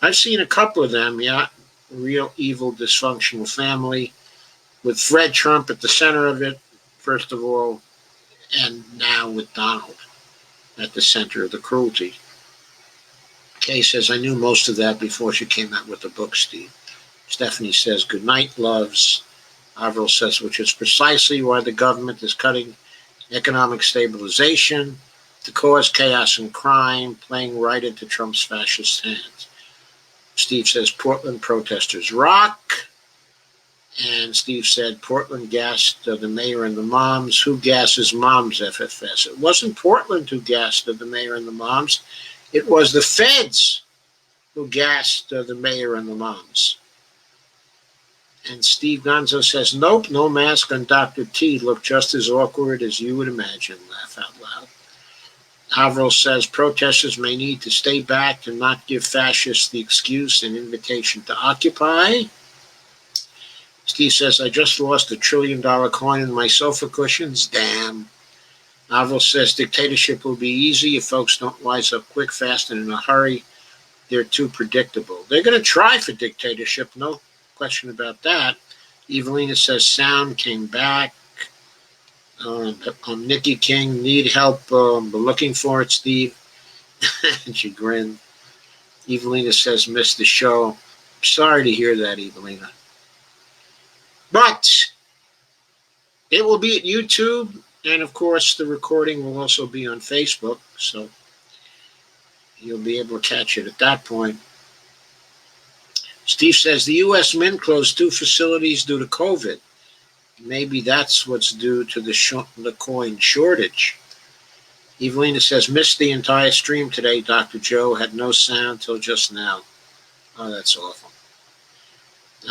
I've seen a couple of them, yeah. Real evil, dysfunctional family with Fred Trump at the center of it, first of all, and now with Donald at the center of the cruelty. Kay says, I knew most of that before she came out with the book, Steve. Stephanie says, good night, loves. Avril says, which is precisely why the government is cutting economic stabilization to cause chaos and crime, playing right into Trump's fascist hands. Steve says, Portland protesters rock. And Steve said, Portland gassed the mayor and the moms. Who gasses moms, FFS? It wasn't Portland who gassed the mayor and the moms. It was the feds who gassed the mayor and the moms. And Steve Gonzo says, nope, no mask on Dr. T. Looked just as awkward as you would imagine. Laugh out loud. Avril says, protesters may need to stay back to not give fascists the excuse and invitation to occupy. Steve says, I just lost $1 trillion coin in my sofa cushions. Damn. Avril says, dictatorship will be easy if folks don't wise up quick, fast, and in a hurry. They're too predictable. They're going to try for dictatorship, no question about that. Evelina says, sound came back. Nikki King, need help looking for it, Steve. And she grinned. Evelina says, missed the show. Sorry to hear that, Evelina. But it will be at YouTube. And, of course, the recording will also be on Facebook, so you'll be able to catch it at that point. Steve says the U.S. Mint closed 2 facilities due to COVID. Maybe that's what's due to the coin shortage. Evelina says, missed the entire stream today, Dr. Joe. Had no sound till just now. Oh, that's awful.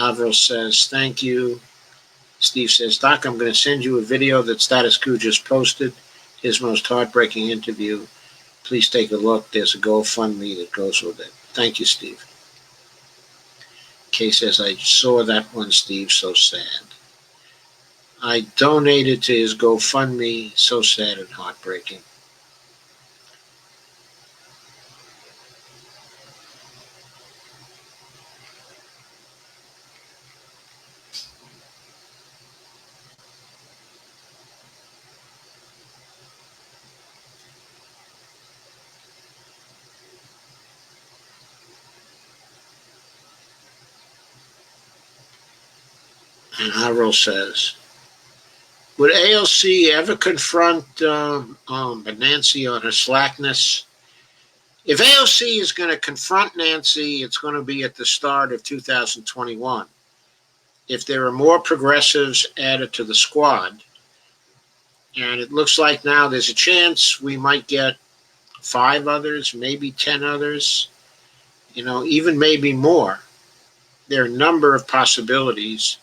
Avril says, thank you. Steve says, Doc, I'm going to send you a video that Status Quo just posted, his most heartbreaking interview. Please take a look. There's a GoFundMe that goes with it. Thank you, Steve. Kay says, I saw that one, Steve. So sad. I donated to his GoFundMe. So sad and heartbreaking. And Harold says, would AOC ever confront Nancy on her slackness? If AOC is going to confront Nancy, it's going to be at the start of 2021. If there are more progressives added to the squad, and it looks like now there's a chance we might get 5 others, maybe 10 others, even maybe more. There are a number of possibilities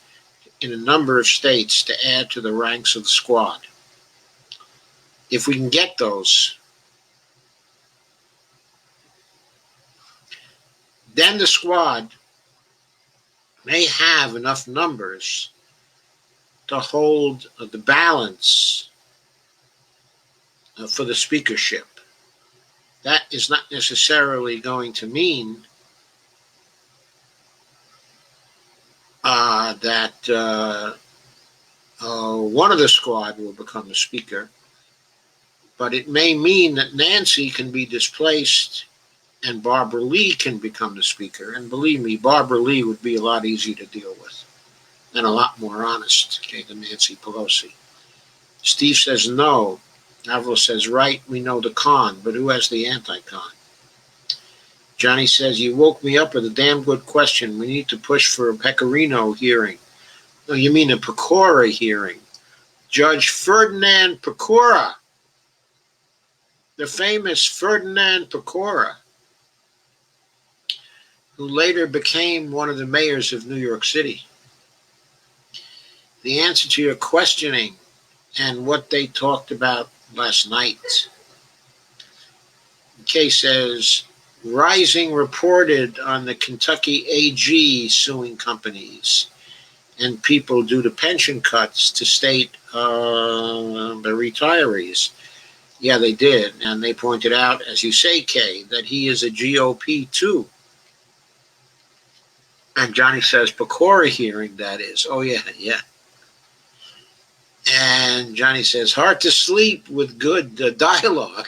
in a number of states to add to the ranks of the squad. If we can get those, then the squad may have enough numbers to hold the balance for the speakership. That is not necessarily going to mean that one of the squad will become the speaker, but it may mean that Nancy can be displaced and Barbara Lee can become the speaker. And believe me, Barbara Lee would be a lot easier to deal with and a lot more honest than Nancy Pelosi. Steve says no. Avril says right, we know the con, but who has the anti-con? Johnny says, you woke me up with a damn good question. We need to push for a Pecorino hearing. No, you mean a Pecora hearing. Judge Ferdinand Pecora, the famous Ferdinand Pecora, who later became one of the mayors of New York City. The answer to your questioning and what they talked about last night. Kay says, Rising reported on the Kentucky AG suing companies and people due to pension cuts to state the retirees. Yeah, they did. And they pointed out, as you say, Kay, that he is a GOP too. And Johnny says, Pecora hearing, that is. Oh, yeah. And Johnny says, hard to sleep with good dialogue.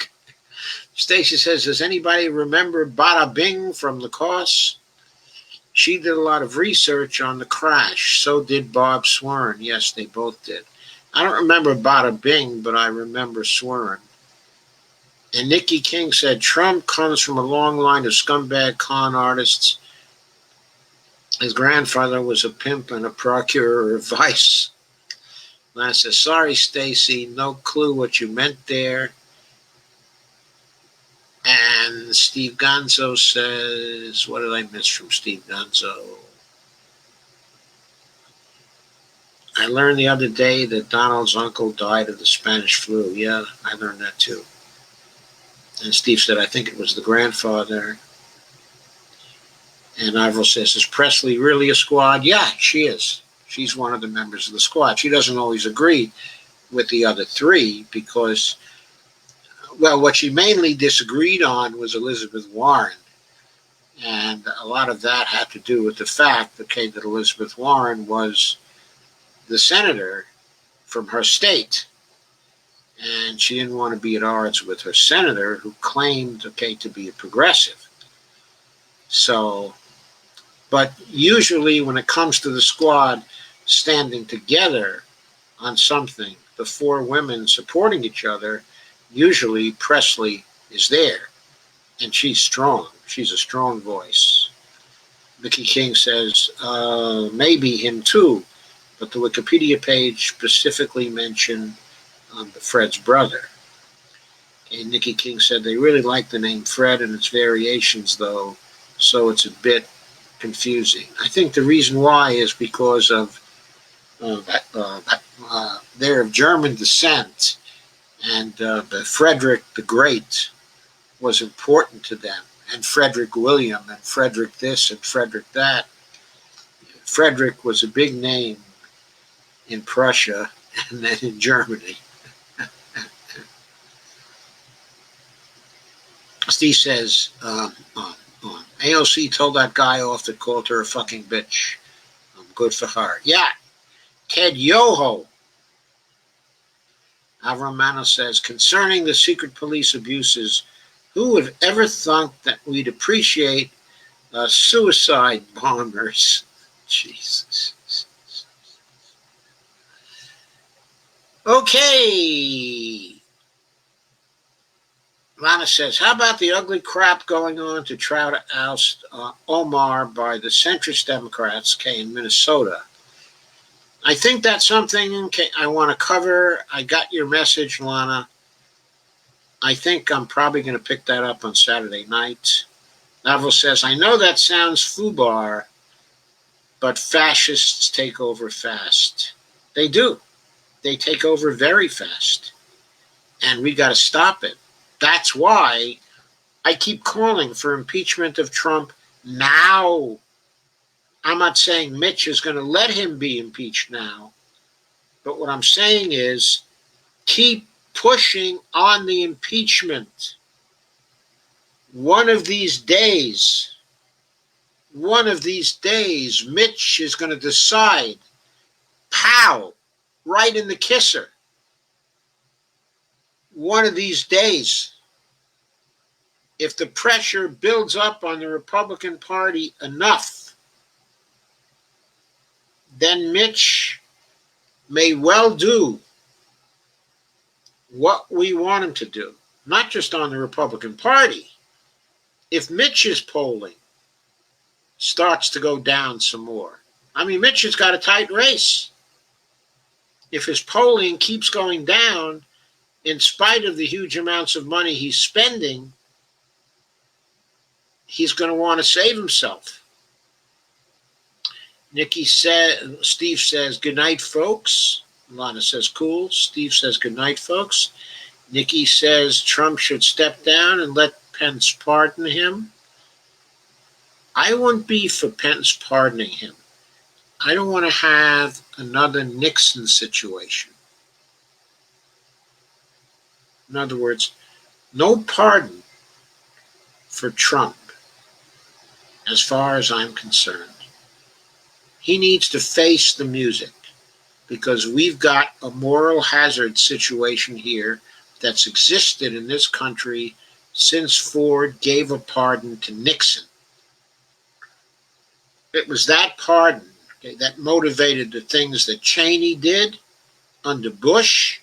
Stacy says, does anybody remember Bada Bing from the course? She did a lot of research on the crash. So did Bob Swerin. Yes, they both did. I don't remember Bada Bing, but I remember Swerin. And Nikki King said, Trump comes from a long line of scumbag con artists. His grandfather was a pimp and a procurer of vice. And I said, sorry, Stacy, no clue what you meant there. And Steve Gonzo says, what did I miss from Steve Gonzo? I learned the other day that Donald's uncle died of the Spanish flu. Yeah, I learned that too. And Steve said, I think it was the grandfather. And Ivor says, is Presley really a squad? Yeah, she is. She's one of the members of the squad. She doesn't always agree with the other 3 because, well, what she mainly disagreed on was Elizabeth Warren. And a lot of that had to do with the fact, okay, that Elizabeth Warren was the senator from her state. And she didn't want to be at odds with her senator who claimed, okay, to be a progressive. So, but usually when it comes to the squad standing together on something, the 4 women supporting each other, usually Presley is there. And she's strong. She's a strong voice. Vicky King says, maybe him too, but the Wikipedia page specifically mentioned Fred's brother. And Nikki King said they really like the name Fred and its variations, though, so it's a bit confusing. I think the reason why is because of they're of German descent, and Frederick the Great was important to them, and Frederick William, and Frederick this, and Frederick that. Frederick was a big name in Prussia and then in Germany. Steve says, AOC told that guy off that called her a fucking bitch. Good for her. Yeah, Ted Yoho. Avramano says, concerning the secret police abuses, who would ever thunk that we'd appreciate suicide bombers? Jesus. Okay. Lana says, how about the ugly crap going on to try to oust Omar by the centrist Democrats, in Minnesota? I think that's something I want to cover. I got your message, Lana. I think I'm probably going to pick that up on Saturday night. Navel says, I know that sounds foobar, but fascists take over fast. They do. They take over very fast. And we got to stop it. That's why I keep calling for impeachment of Trump now. I'm not saying Mitch is going to let him be impeached now. But what I'm saying is keep pushing on the impeachment. One of these days, Mitch is going to decide, pow, right in the kisser. One of these days, if the pressure builds up on the Republican Party enough, then Mitch may well do what we want him to do, not just on the Republican Party. If Mitch's polling starts to go down some more, I mean, Mitch has got a tight race. If his polling keeps going down, in spite of the huge amounts of money he's spending, he's going to want to save himself. Steve says, good night, folks. Lana says, cool. Steve says, good night, folks. Nikki says, Trump should step down and let Pence pardon him. I wouldn't be for Pence pardoning him. I don't want to have another Nixon situation. In other words, no pardon for Trump, as far as I'm concerned. He needs to face the music, because we've got a moral hazard situation here that's existed in this country since Ford gave a pardon to Nixon. It was that pardon, that motivated the things that Cheney did under Bush,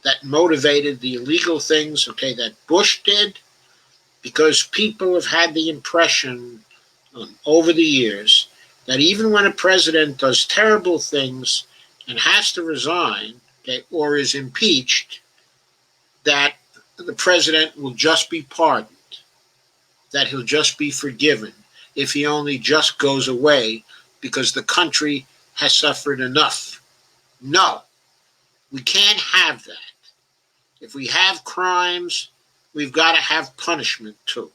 that motivated the illegal things, that Bush did, because people have had the impression over the years that even when a president does terrible things and has to resign, or is impeached, that the president will just be pardoned, that he'll just be forgiven if he only just goes away because the country has suffered enough. No, we can't have that. If we have crimes, we've got to have punishment too.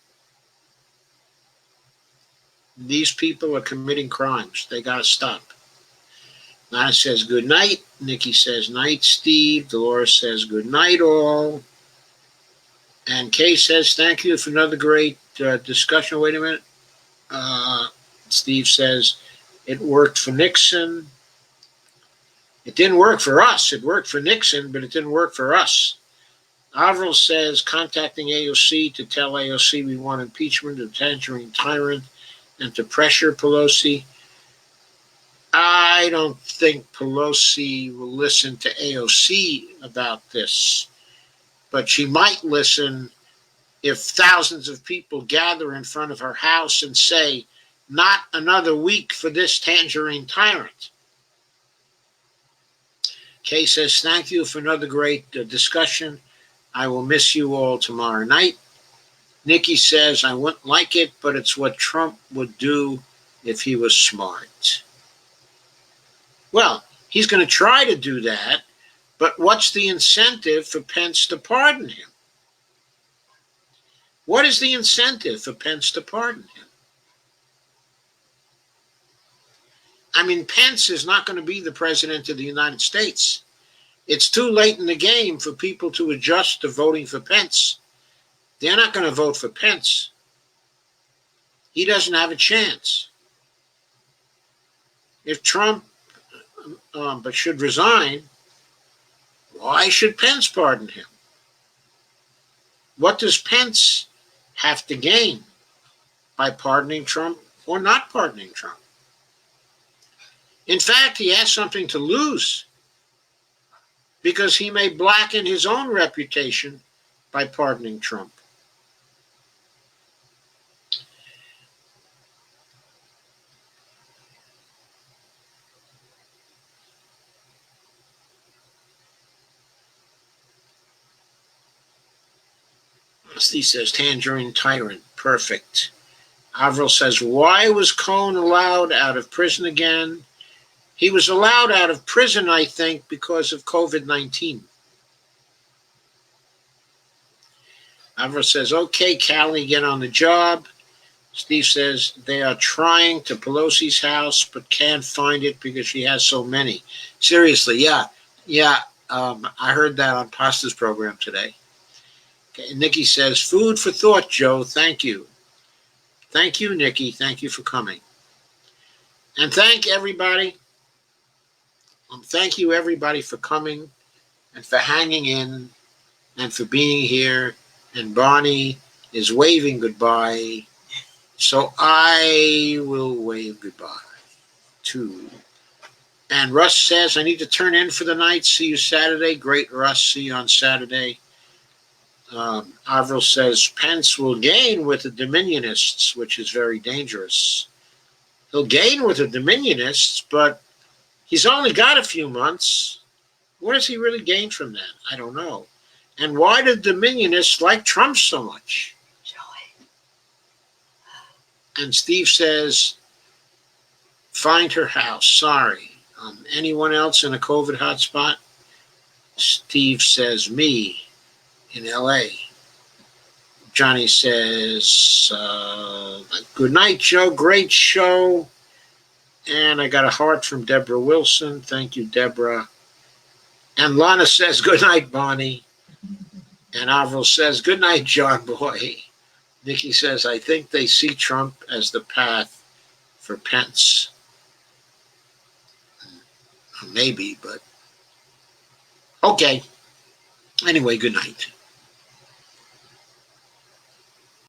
These people are committing crimes. They got to stop. Nana says good night. Nikki says night, Steve. Dolores says good night, all. And Kay says thank you for another great discussion. Wait a minute. Steve says it worked for Nixon. It didn't work for us. It worked for Nixon, but it didn't work for us. Avril says contacting AOC to tell AOC we want impeachment of tangerine tyrant and to pressure Pelosi. I don't think Pelosi will listen to AOC about this, but she might listen if thousands of people gather in front of her house and say, not another week for this tangerine tyrant. Kay says, thank you for another great discussion. I will miss you all tomorrow night. Nikki says, I wouldn't like it, but it's what Trump would do if he was smart. Well, he's going to try to do that, but what's the incentive for Pence to pardon him? What is the incentive for Pence to pardon him? I mean, Pence is not going to be the president of the United States. It's too late in the game for people to adjust to voting for Pence. They're not going to vote for Pence. He doesn't have a chance. If Trump but should resign, why should Pence pardon him? What does Pence have to gain by pardoning Trump or not pardoning Trump? In fact, he has something to lose because he may blacken his own reputation by pardoning Trump. Steve says, Tangerine Tyrant, perfect. Avril says, why was Cohen allowed out of prison again? He was allowed out of prison, I think, because of COVID-19. Avril says, okay, Callie, get on the job. Steve says, they are trying to Pelosi's house, but can't find it because she has so many. Seriously, yeah. I heard that on Pasta's program today. Okay, Nikki says, food for thought, Joe. Thank you. Thank you, Nikki. Thank you for coming. And thank everybody. Thank you, everybody, for coming and for hanging in and for being here. And Barney is waving goodbye. So I will wave goodbye too. And Russ says, I need to turn in for the night. See you Saturday. Great, Russ. See you on Saturday. Avril says, Pence will gain with the Dominionists, which is very dangerous. He'll gain with the Dominionists, but he's only got a few months. What does he really gain from that? I don't know. And why do Dominionists like Trump so much? Joy. And Steve says, find her house. Sorry. Anyone else in a COVID hotspot? Steve says, me. In LA. Johnny says, good night, Joe. Great show. And I got a heart from Deborah Wilson. Thank you, Deborah. And Lana says, good night, Bonnie. And Avril says, good night, John Boy. Nikki says, I think they see Trump as the path for Pence. Maybe, but okay. Anyway, good night.